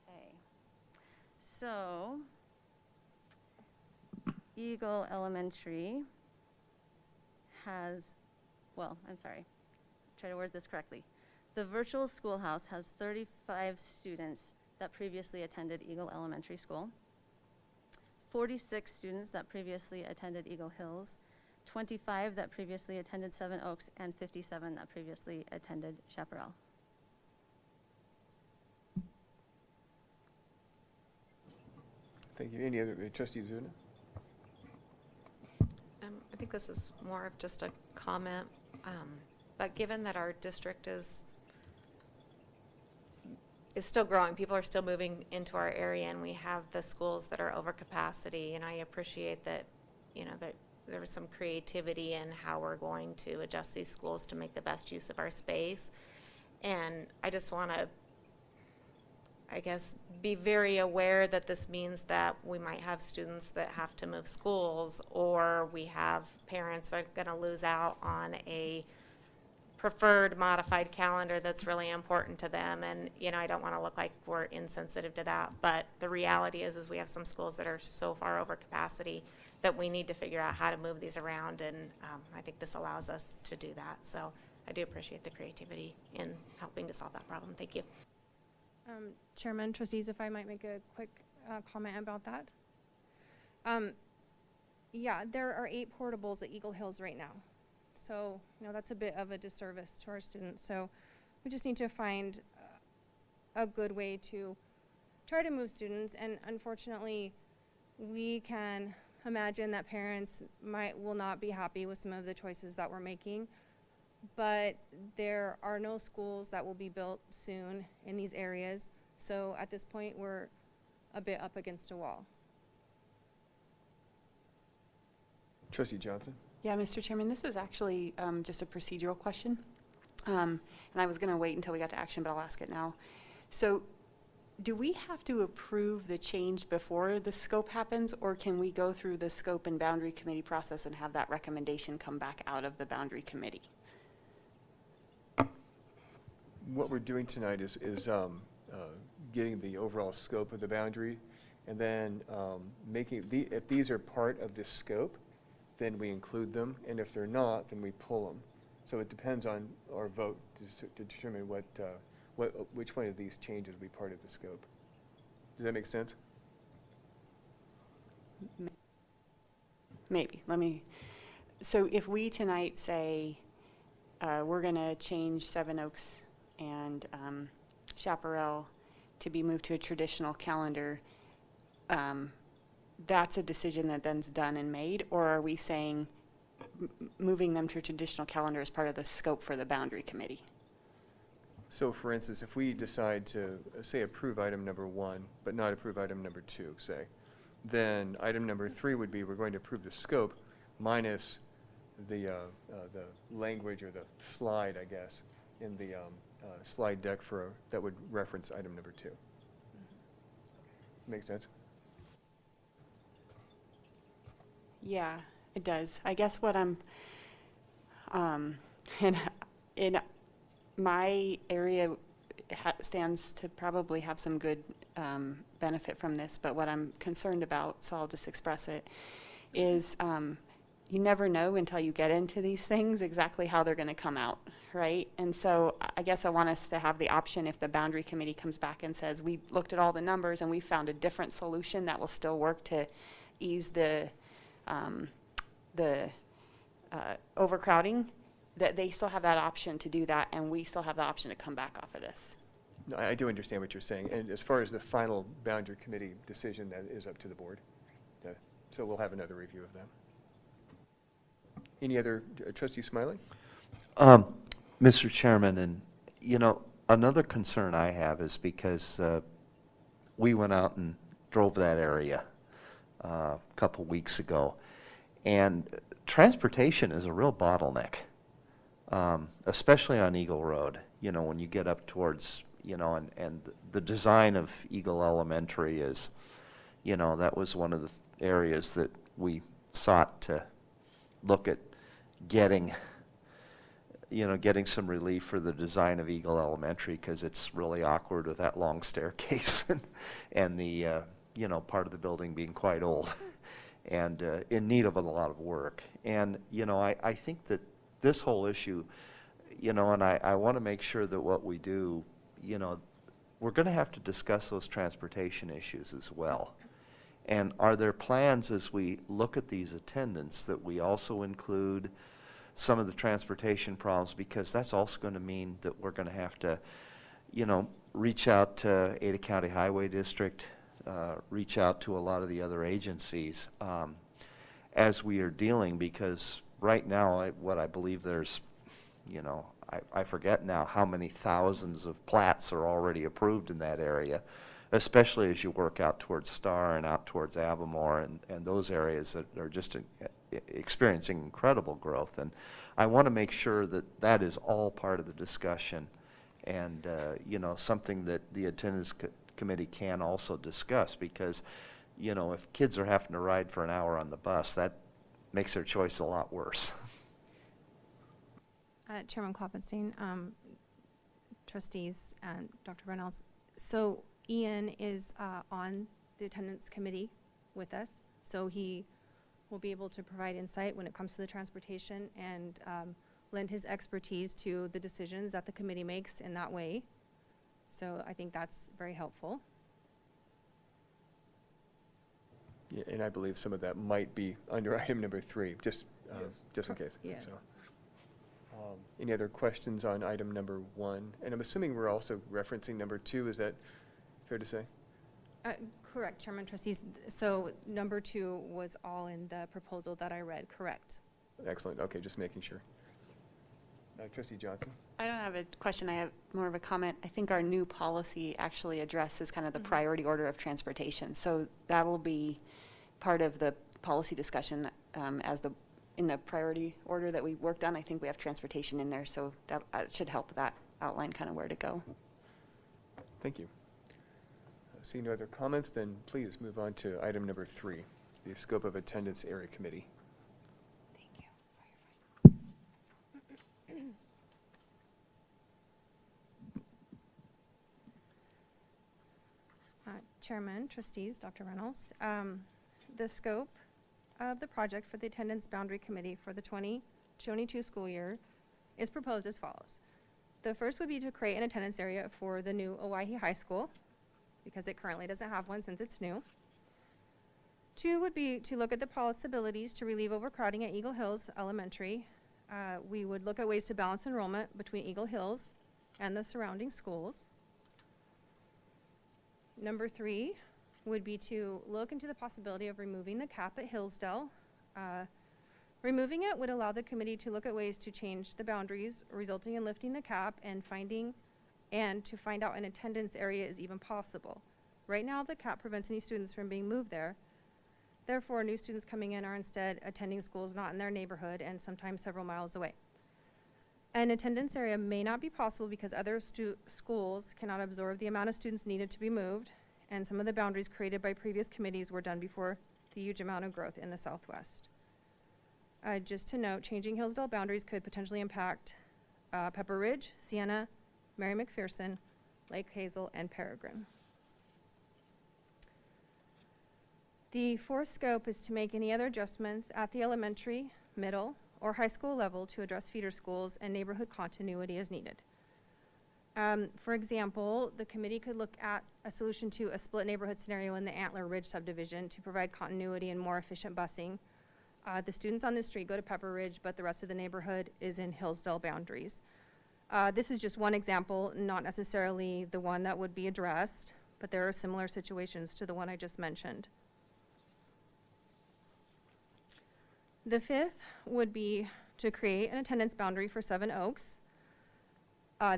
Okay. So, Eagle Elementary has, well, I'm sorry, try to word this correctly. The virtual schoolhouse has 35 students that previously attended Eagle Elementary School, 46 students that previously attended Eagle Hills, 25 that previously attended Seven Oaks, and 57 that previously attended Chaparral. Thank you. Any other, Trustee Zuna? I think this is more of just a comment, but given that our district is still growing, people are still moving into our area, and we have the schools that are over capacity, and I appreciate that, that there was some creativity in how we're going to adjust these schools to make the best use of our space. And I just want to, I guess, be very aware that this means that we might have students that have to move schools, or we have parents that are going to lose out on a preferred modified calendar that's really important to them. And, I don't want to look like we're insensitive to that, but the reality is we have some schools that are so far over capacity that we need to figure out how to move these around, and I think this allows us to do that. So I do appreciate the creativity in helping to solve that problem. Thank you. Chairman, trustees, if I might make a quick comment about that. Yeah, there are 8 portables at Eagle Hills right now. So, that's a bit of a disservice to our students. So we just need to find a good way to try to move students. And unfortunately, we can imagine that parents will not be happy with some of the choices that we're making. But there are no schools that will be built soon in these areas. So at this point, we're a bit up against a wall. Trustee Johnson? Yeah, Mr. Chairman, this is actually just a procedural question. And I was going to wait until we got to action, but I'll ask it now. So do we have to approve the change before the scope happens, or can we go through the scope and boundary committee process and have that recommendation come back out of the boundary committee? What we're doing tonight is getting the overall scope of the boundary, and then making, if these are part of this scope, then we include them, and if they're not, then we pull them. So it depends on our vote to determine which one of these changes will be part of the scope. Does that make sense? Maybe. So if we tonight say we're going to change Seven Oaks and Chaparral to be moved to a traditional calendar, that's a decision that then's done and made, or are we saying moving them to a traditional calendar is part of the scope for the boundary committee? So for instance, if we decide to, say, approve item number 1, but not approve item number 2, say, then item number 3 would be we're going to approve the scope minus the language or the slide, I guess, in the slide deck that would reference item number 2. Make sense? Yeah, it does. I guess what I'm, in my area stands to probably have some good benefit from this, but what I'm concerned about, so I'll just express it, is you never know until you get into these things exactly how they're going to come out, right? And so I guess I want us to have the option, if the boundary committee comes back and says, we looked at all the numbers and we found a different solution that will still work to ease the overcrowding, that they still have that option to do that, and we still have the option to come back off of this. No, I do understand what you're saying, and as far as the final boundary committee decision, that is up to the board. So we'll have another review of them. Any other, Trustee Smiley? Mr. Chairman, and another concern I have is because we went out and drove that area a couple weeks ago, and transportation is a real bottleneck, especially on Eagle Road. You know, when you get up towards, you know, and the design of Eagle Elementary is, you know, that was one of the areas that we sought to look at getting, you know, getting some relief for the design of Eagle Elementary, because it's really awkward with that long staircase and the, you know, part of the building being quite old and in need of a lot of work. And, you know, I think that this whole issue, you know, and I want to make sure that what we do, you know, we're going to have to discuss those transportation issues as well. And are there plans as we look at these attendants that we also include some of the transportation problems, because that's also going to mean that we're going to have to, you know, reach out to Ada County Highway District, reach out to a lot of the other agencies as we are dealing, because right now what I believe there's, you know, I forget now how many thousands of plats are already approved in that area, especially as you work out towards Star and out towards Avamore and those areas that are just experiencing incredible growth. And I want to make sure that that is all part of the discussion and, you know, something that the attendance committee can also discuss, because, you know, if kids are having to ride for an hour on the bus, that makes their choice a lot worse. Chairman Kloppenstein, trustees, and Dr. Reynolds. So Ian is on the attendance committee with us, so he will be able to provide insight when it comes to the transportation and lend his expertise to the decisions that the committee makes in that way. So I think that's very helpful. Yeah, and I believe some of that might be under item number 3, just in case. Yes. So, any other questions on item number 1? And I'm assuming we're also referencing number 2. Is that fair to say? Correct, Chairman, trustees. So number 2 was all in the proposal that I read, correct? Excellent. Okay, just making sure. Trustee Johnson? I don't have a question, I have more of a comment. I think our new policy actually addresses kind of the priority order of transportation. So that'll be part of the policy discussion in the priority order that we worked on. I think we have transportation in there, so that should help that outline kind of where to go. Thank you. Seeing no other comments, then please move on to item number 3, the scope of attendance area committee. Chairman, trustees, Dr. Reynolds. The scope of the project for the attendance boundary committee for the 2022 school year is proposed as follows. The first would be to create an attendance area for the new Owyhee High School, because it currently doesn't have one since it's new. 2 would be to look at the possibilities to relieve overcrowding at Eagle Hills Elementary. We would look at ways to balance enrollment between Eagle Hills and the surrounding schools. Number 3 would be to look into the possibility of removing the cap at Hillsdale. Removing it would allow the committee to look at ways to change the boundaries, resulting in lifting the cap and to find out an attendance area is even possible. Right now, the cap prevents any students from being moved there. Therefore, new students coming in are instead attending schools not in their neighborhood and sometimes several miles away. An attendance area may not be possible because other schools cannot absorb the amount of students needed to be moved, and some of the boundaries created by previous committees were done before the huge amount of growth in the Southwest. Just to note, changing Hillsdale boundaries could potentially impact Pepper Ridge, Sienna, Mary McPherson, Lake Hazel, and Peregrine. The 4th scope is to make any other adjustments at the elementary, middle, or high school level to address feeder schools and neighborhood continuity as needed. For example, the committee could look at a solution to a split neighborhood scenario in the Antler Ridge subdivision to provide continuity and more efficient busing. The students on this street go to Pepper Ridge, but the rest of the neighborhood is in Hillsdale boundaries. This is just one example, not necessarily the one that would be addressed, but there are similar situations to the one I just mentioned. The 5th would be to create an attendance boundary for 7 Oaks.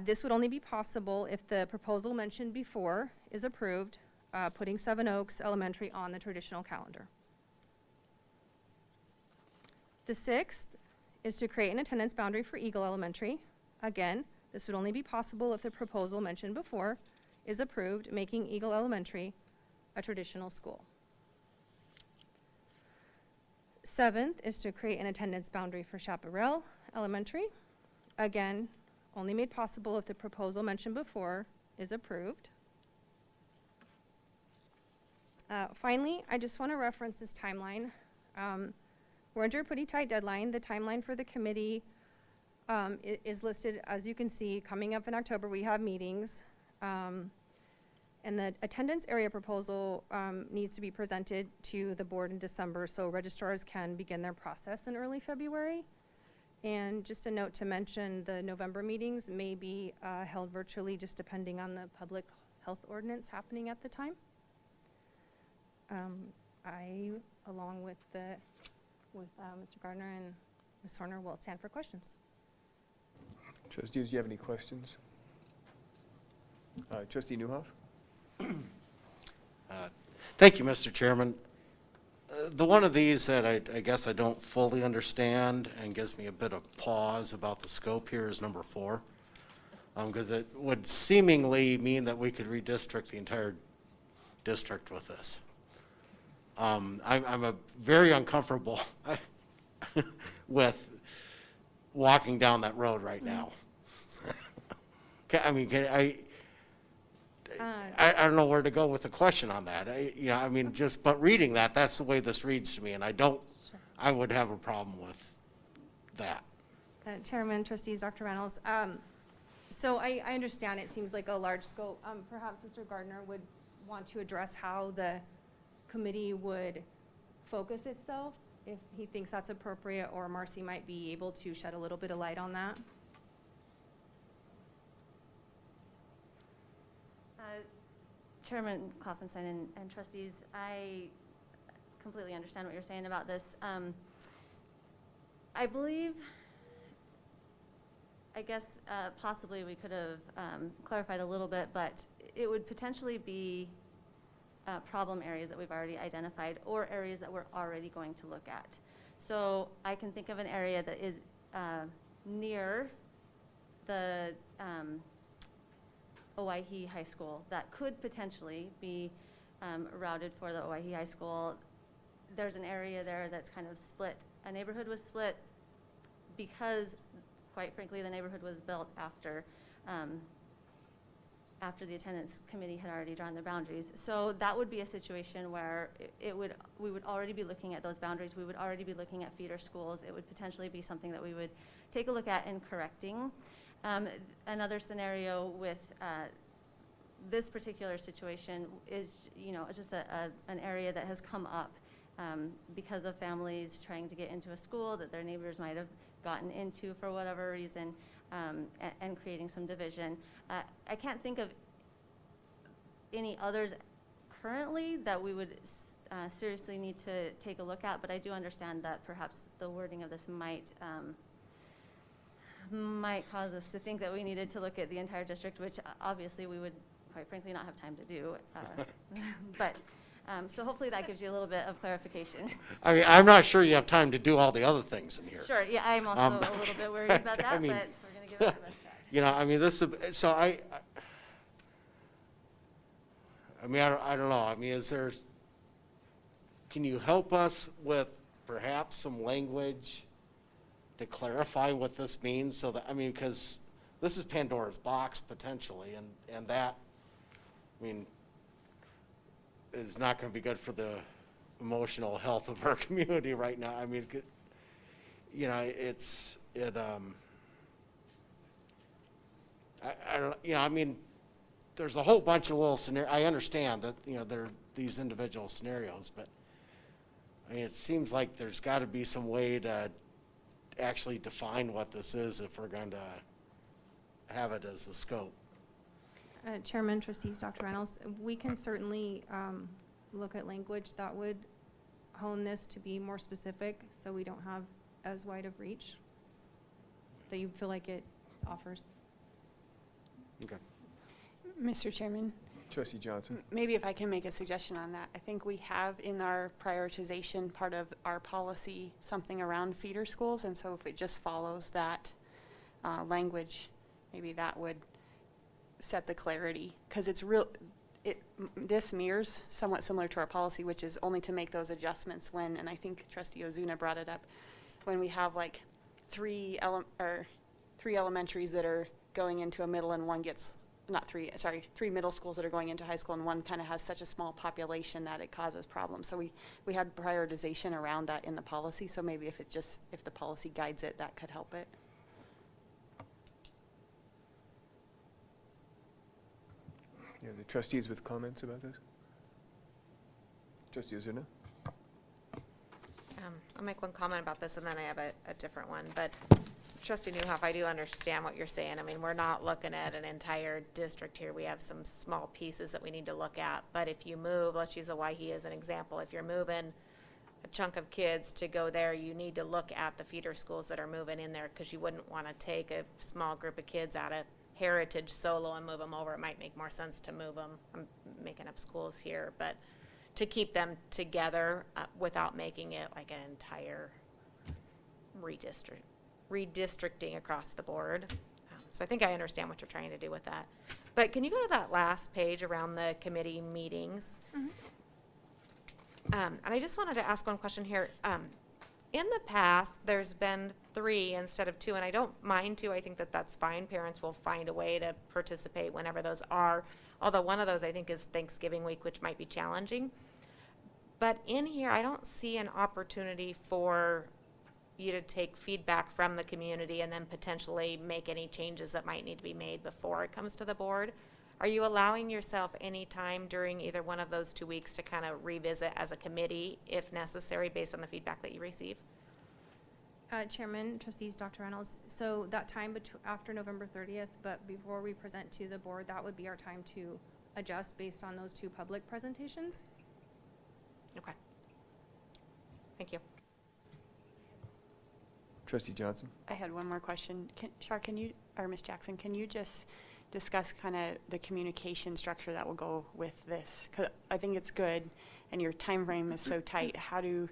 This would only be possible if the proposal mentioned before is approved, putting Seven Oaks Elementary on the traditional calendar. The sixth is to create an attendance boundary for Eagle Elementary. Again, this would only be possible if the proposal mentioned before is approved, making Eagle Elementary a traditional school. Seventh is to create an attendance boundary for Chaparral Elementary. Again, only made possible if the proposal mentioned before is approved. Finally, I just want to reference this timeline. We're under a pretty tight deadline. The timeline for the committee is listed, as you can see, coming up in October. We have meetings. And the attendance area proposal needs to be presented to the board in December, so registrars can begin their process in early February. And just a note to mention, the November meetings may be held virtually, just depending on the public health ordinance happening at the time. I, along with Mr. Gardner and Ms. Horner, will stand for questions. Trustees, do you have any questions? Trustee Newhoff? Thank you, Mr. Chairman. The one of these that I guess I don't fully understand and gives me a bit of pause about the scope here is number 4, because it would seemingly mean that we could redistrict the entire district with this. I'm very uncomfortable with walking down that road right now. I mean, I don't know where to go with the question on that. But reading that, that's the way this reads to me, and I would have a problem with that. Chairman, Trustees, Dr. Reynolds. So I understand it seems like a large scope. Perhaps Mr. Gardner would want to address how the committee would focus itself, if he thinks that's appropriate, or Marcy might be able to shed a little bit of light on that. Chairman Klopfenstein and trustees, I completely understand what you're saying about this. I believe, I guess possibly we could have clarified a little bit, but it would potentially be problem areas that we've already identified or areas that we're already going to look at. So I can think of an area that is near the Owyhee High School that could potentially be routed for the Owyhee High School. There's an area there that's kind of split. A neighborhood was split because, quite frankly, the neighborhood was built after the attendance committee had already drawn their boundaries. So that would be a situation where we would already be looking at those boundaries. We would already be looking at feeder schools. It would potentially be something that we would take a look at in correcting. Another scenario with this particular situation is, just an area that has come up because of families trying to get into a school that their neighbors might have gotten into for whatever reason, and creating some division. I can't think of any others currently that we would seriously need to take a look at, but I do understand that perhaps the wording of this might cause us to think that we needed to look at the entire district, which obviously we would, quite frankly, not have time to do. But so hopefully that gives you a little bit of clarification. I mean, I'm not sure you have time to do all the other things in here. Sure. Yeah, I'm also a little bit worried about that, but we're going to give it our best shot. So I don't know. I mean, can you help us with perhaps some language to clarify what this means, so that, because this is Pandora's box potentially, and that, is not going to be good for the emotional health of our community right now. There's a whole bunch of little scenarios. I understand that, there are these individual scenarios, but it seems like there's got to be some way to actually define what this is if we're going to have it as the scope. Chairman, Trustees, Dr. Reynolds, we can certainly look at language that would hone this to be more specific, so we don't have as wide of reach that you feel like it offers. Okay. Mr. Chairman, Trustee Johnson? maybe if I can make a suggestion on that. I think we have in our prioritization part of our policy something around feeder schools, and so if it just follows that language, maybe that would set the clarity, because it's real. This mirrors somewhat similar to our policy, which is only to make those adjustments when, and I think Trustee Ozuna brought it up, when we have like three elementaries that are going into a middle and one gets, three middle schools that are going into high school and one kind of has such a small population that it causes problems. So we had prioritization around that in the policy, so maybe if the policy guides it, that could help it. Yeah, the trustees with comments about this? Trustee Ozuna? I'll make one comment about this, and then I have a different one. But Trustee Newhoff, I do understand what you're saying. I mean, we're not looking at an entire district here. We have some small pieces that we need to look at. But if you move, let's use Owyhee as an example. If you're moving a chunk of kids to go there, you need to look at the feeder schools that are moving in there, because you wouldn't want to take a small group of kids out of Heritage solo and move them over. It might make more sense to move them. I'm making up schools here, but to keep them together without making it like an entire redistricting across the board. So I think I understand what you're trying to do with that. But can you go to that last page around the committee meetings? Mhm. And I just wanted to ask one question here. In the past, there's been 3 instead of 2, and I don't mind 2. I think that that's fine. Parents will find a way to participate whenever those are, although one of those I think is Thanksgiving week, which might be challenging. But in here, I don't see an opportunity for you to take feedback from the community and then potentially make any changes that might need to be made before it comes to the board. Are you allowing yourself any time during either one of those 2 weeks to kind of revisit as a committee, if necessary, based on the feedback that you receive? Chairman, trustees, Dr. Reynolds, so that time after November 30th, but before we present to the board, that would be our time to adjust based on those 2 public presentations. Okay. Thank you. Trustee Johnson? I had one more question. Shar, or Ms. Jackson, can you just discuss kind of the communication structure that will go with this? Because I think it's good, and your time frame is so tight. How do,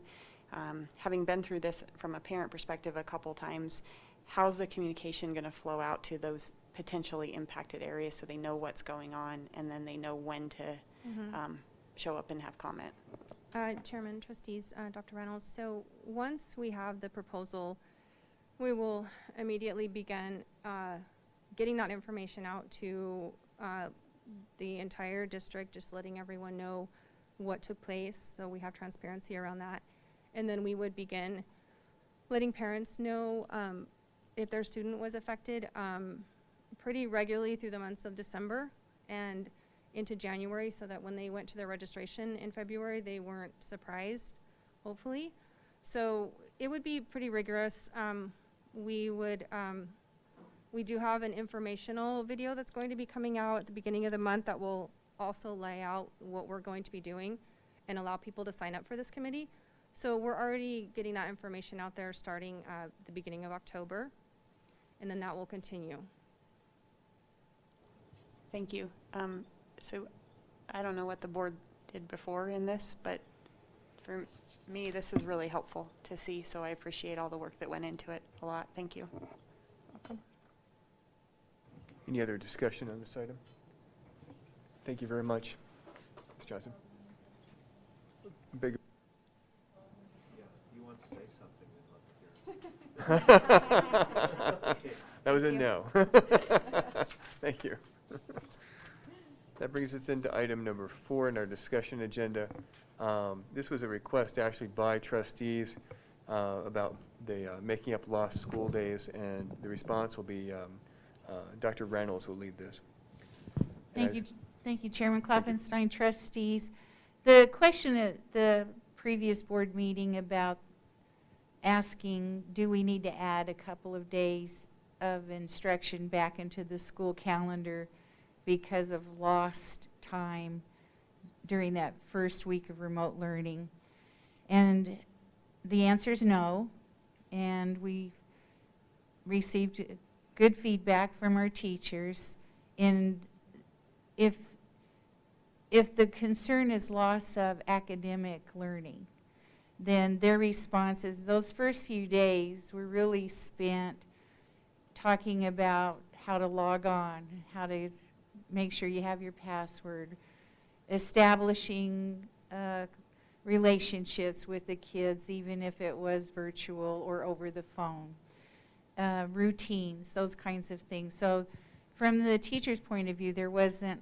having been through this from a parent perspective a couple times, how's the communication going to flow out to those potentially impacted areas so they know what's going on and then they know when to show up and have comment? Chairman, trustees, Dr. Reynolds, so once we have the proposal, we will immediately begin getting that information out to the entire district, just letting everyone know what took place so we have transparency around that. And then we would begin letting parents know if their student was affected pretty regularly through the months of December and into January, so that when they went to their registration in February, they weren't surprised, hopefully. So it would be pretty rigorous. We do have an informational video that's going to be coming out at the beginning of the month that will also lay out what we're going to be doing and allow people to sign up for this committee. So we're already getting that information out there starting the beginning of October, and then that will continue. Thank you. So I don't know what the board did before in this, but for me, this is really helpful to see, so I appreciate all the work that went into it a lot. Thank you. Any other discussion on this item? Thank you very much. Ms. Johnson? Big. You want to say something? That was a no. Thank you. That brings us into item number 4 in our discussion agenda. This was a request actually by trustees about the making up lost school days, and the response will be Dr. Reynolds will lead this. Thank you, Chairman Klopfenstein, trustees. The question at the previous board meeting about asking, do we need to add a couple of days of instruction back into the school calendar because of lost time during that first week of remote learning? And the answer is no, and we received good feedback from our teachers And if the concern is loss of academic learning, then their response is those first few days were really spent talking about how to log on, how to make sure you have your password, establishing relationships with the kids, even if it was virtual or over the phone, routines, those kinds of things. So from the teacher's point of view, there wasn't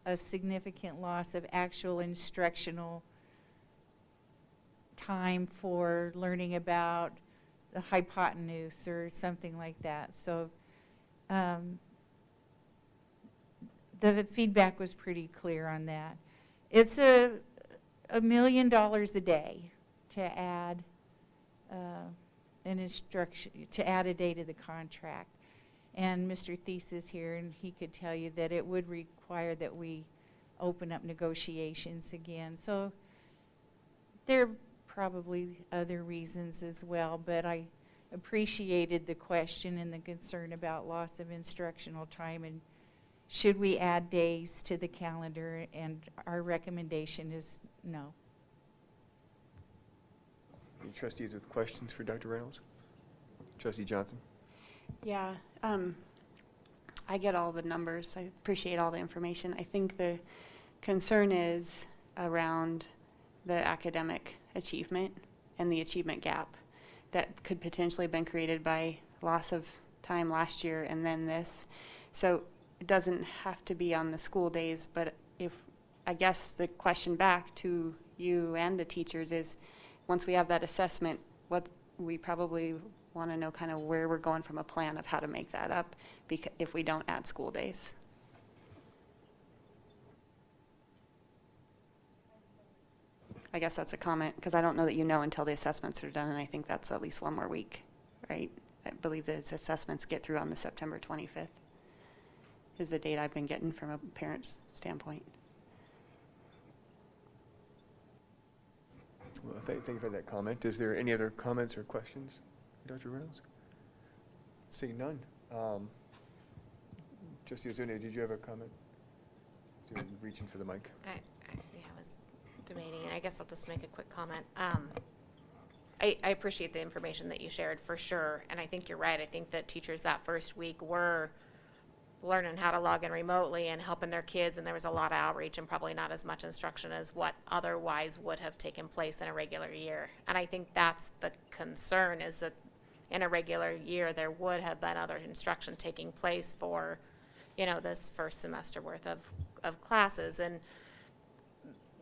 a significant loss of actual instructional time for learning about the hypotenuse or something like that. So the feedback was pretty clear on that. It's $1 million a day to add an instruction, to add a day to the contract. And Mr. Thies is here, and he could tell you that it would require that we open up negotiations again. So there are probably other reasons as well, but I appreciated the question and the concern about loss of instructional time and should we add days to the calendar, and our recommendation is no. Any trustees with questions for Dr. Reynolds? Trustee Johnson? Yeah, I get all the numbers. I appreciate all the information. I think the concern is around the academic achievement and the achievement gap that could potentially have been created by loss of time last year and then this. So it doesn't have to be on the school days, but if, I guess the question back to you and the teachers is, once we have that assessment, what we probably want to know kind of where we're going from a plan of how to make that up if we don't add school days. I guess that's a comment, because I don't know that you know until the assessments are done, and I think that's at least one more week, right? I believe the assessments get through on the September 25th is the date I've been getting from a parent's standpoint. Well, thank you for that comment. Is there any other comments or questions, Dr. Reynolds? Seeing none. Trustee Ozuna, did you have a comment? You're reaching for the mic. I was debating, and I guess I'll just make a quick comment. I appreciate the information that you shared for sure, and I think you're right. I think that teachers that first week were learning how to log in remotely and helping their kids, and there was a lot of outreach and probably not as much instruction as what otherwise would have taken place in a regular year. And I think that's the concern, is that in a regular year there would have been other instruction taking place for, you know, this first semester worth of classes. And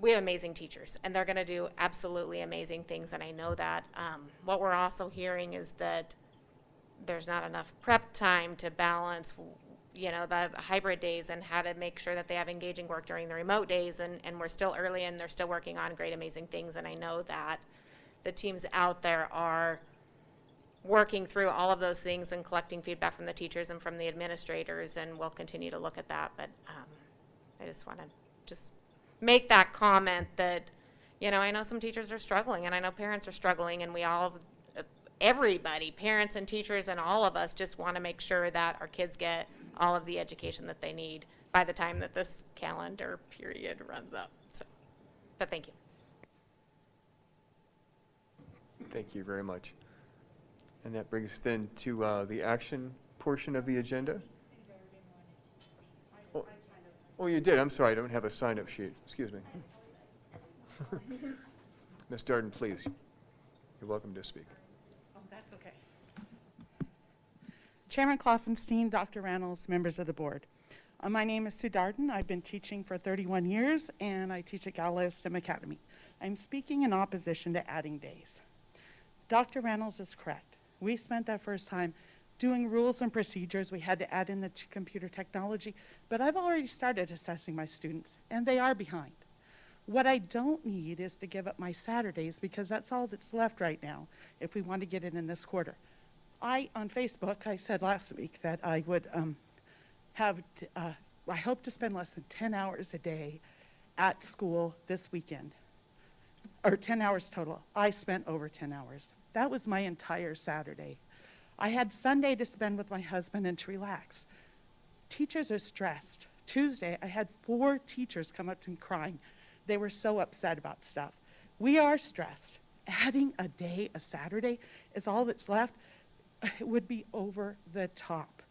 we have amazing teachers, and they're going to do absolutely amazing things, and I know that. What we're also hearing is that there's not enough prep time to balance, you know, the hybrid days and how to make sure that they have engaging work during the remote days, and we're still early and they're still working on great, amazing things, and I know that the teams out there are working through all of those things and collecting feedback from the teachers and from the administrators, and we'll continue to look at that. But I just want to just make that comment that, you know, I know some teachers are struggling, and I know parents are struggling, and we all, everybody, parents and teachers and all of us, just want to make sure that our kids get all of the education that they need by the time that this calendar period runs up. So, but thank you. Thank you very much. And that brings us then to the action portion of the agenda. Oh, you did. I'm sorry. I don't have a sign-up sheet. Excuse me. Ms. Darden, please. You're welcome to speak. Oh, that's okay. Chairman Klopfenstein, Dr. Reynolds, members of the board. My name is Sue Darden. I've been teaching for 31 years, and I teach at Galileo STEM Academy. I'm speaking in opposition to adding days. Dr. Reynolds is correct. We spent that first time doing rules and procedures. We had to add in the computer technology, but I've already started assessing my students, and they are behind. What I don't need is to give up my Saturdays, because that's all that's left right now if we want to get it in this quarter. On Facebook, I said last week that I would I hope to spend less than 10 hours a day at school this weekend, or 10 hours total. I spent over 10 hours. That was my entire Saturday. I had Sunday to spend with my husband and to relax. Teachers are stressed. Tuesday, I had 4 teachers come up to me crying. They were so upset about stuff. We are stressed. Adding a day, a Saturday, is all that's left. It would be over the top.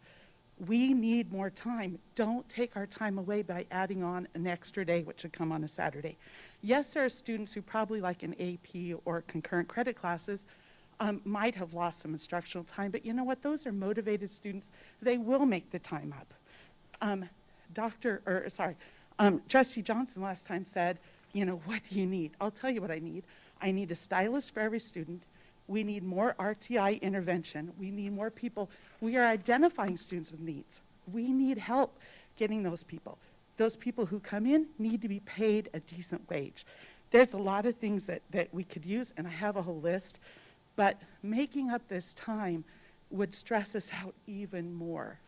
We need more time. Don't take our time away by adding on an extra day, which would come on a Saturday. Yes, there are students who probably like an AP or concurrent credit classes might have lost some instructional time, but you know what? Those are motivated students. They will make the time up. Trustee Johnson last time said, you know, what do you need? I'll tell you what I need. I need a stylist for every student. We need more RTI intervention. We need more people. We are identifying students with needs. We need help getting those people. Those people who come in need to be paid a decent wage. There's a lot of things that we could use, and I have a whole list, but making up this time would stress us out even more.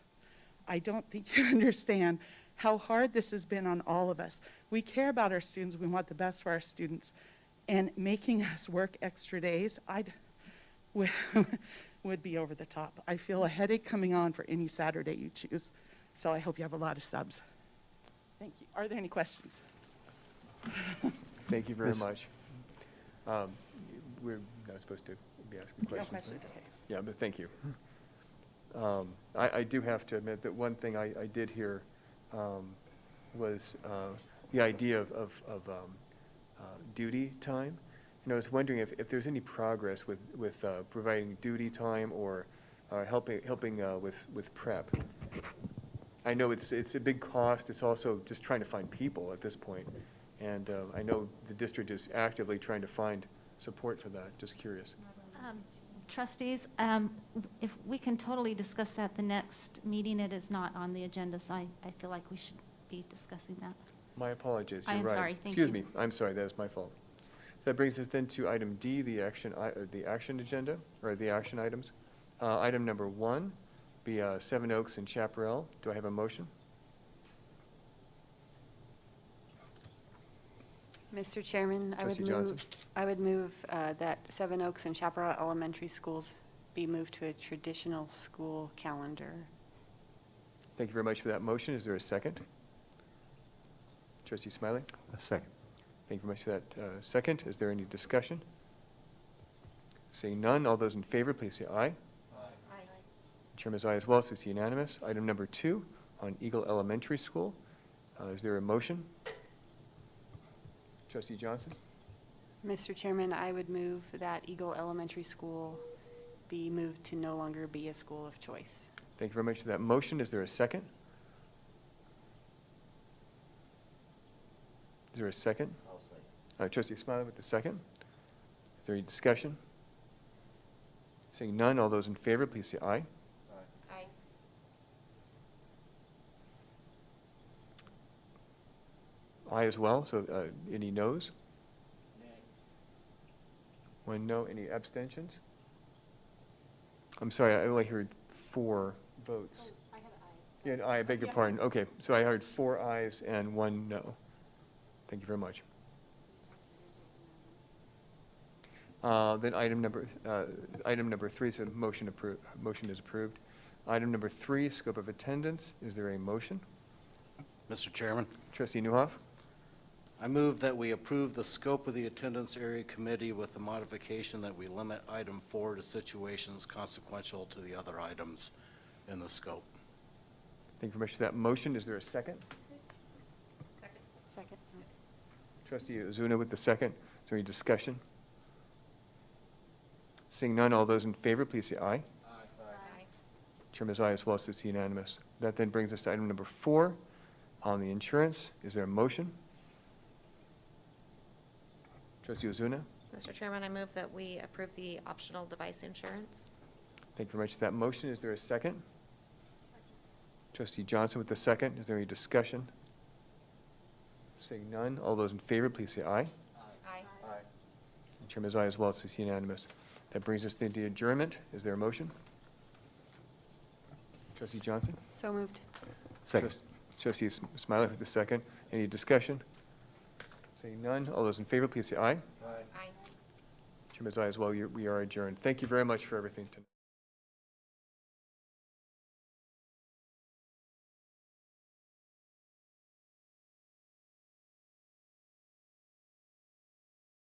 I don't think you understand how hard this has been on all of us. We care about our students. We want the best for our students. And making us work extra days, would be over the top. I feel a headache coming on for any Saturday you choose. So I hope you have a lot of subs. Thank you. Are there any questions? Thank you very much. We're not supposed to be asking questions. No questions, right? okay. Yeah, but thank you. I do have to admit that one thing I did hear was the idea of duty time. And I was wondering if there's any progress with providing duty time or helping with prep. I know it's a big cost. It's also just trying to find people at this point. And I know the district is actively trying to find support for that. Just curious. Trustees, if we can totally discuss that the next meeting, it is not on the agenda, so I feel like we should be discussing that. My apologies. I You're am right. sorry. Thank Excuse you. me. I'm sorry. That is my fault. So that brings us then to item D, the action agenda, or the action items. Item number 1, be Seven Oaks and Chaparral. Do I have a motion? Mr. Chairman, Trustee Johnson. I would move that Seven Oaks and Chaparral Elementary Schools be moved to a traditional school calendar. Thank you very much for that motion. Is there a second? Trustee Smiley? A second. Thank you very much for that second. Is there any discussion? Seeing none, all those in favor, please say aye. Aye. Chairman's aye as well, so it's unanimous. Item number 2 on Eagle Elementary School. Is there a motion? Trustee Johnson? Mr. Chairman, I would move that Eagle Elementary School be moved to no longer be a school of choice. Thank you very much for that motion. Is there a second? Is there a second? I'll second. Trustee Smiley with the second. Is there any discussion? Seeing none, all those in favor, please say aye. Aye. Aye as well, so any noes? One no, any abstentions? I'm sorry, I only heard 4 votes. I have aye. Yeah, I beg your pardon. Okay, so I heard 4 ayes and 1 no. Thank you very much. Then item number 3, so motion is approved. Item number 3, scope of attendance. Is there a motion? Mr. Chairman, Trustee Newhoff? I move that we approve the scope of the attendance area committee with the modification that we limit item 4 to situations consequential to the other items in the scope. Thank you very much for that motion. Is there a second? Second. Trustee Ozuna with the second. Is there any discussion? Seeing none, all those in favor, please say aye. Aye. Chairman's aye as well, so it's unanimous. That then brings us to item number 4 on the insurance. Is there a motion? Trustee Ozuna? Mr. Chairman, I move that we approve the optional device insurance. Thank you very much for that motion. Is there a second? Trustee Johnson with the second. Is there any discussion? Seeing none, all those in favor, please say aye. Aye. And Chairman's aye as well, so it's unanimous. That brings us to the adjournment. Is there a motion? Trustee Johnson? So moved. Second. Trustee Smiley with the second. Any discussion? Seeing none, all those in favor, please say aye. Aye. Chairman's aye as well. We are adjourned. Thank you very much for everything tonight.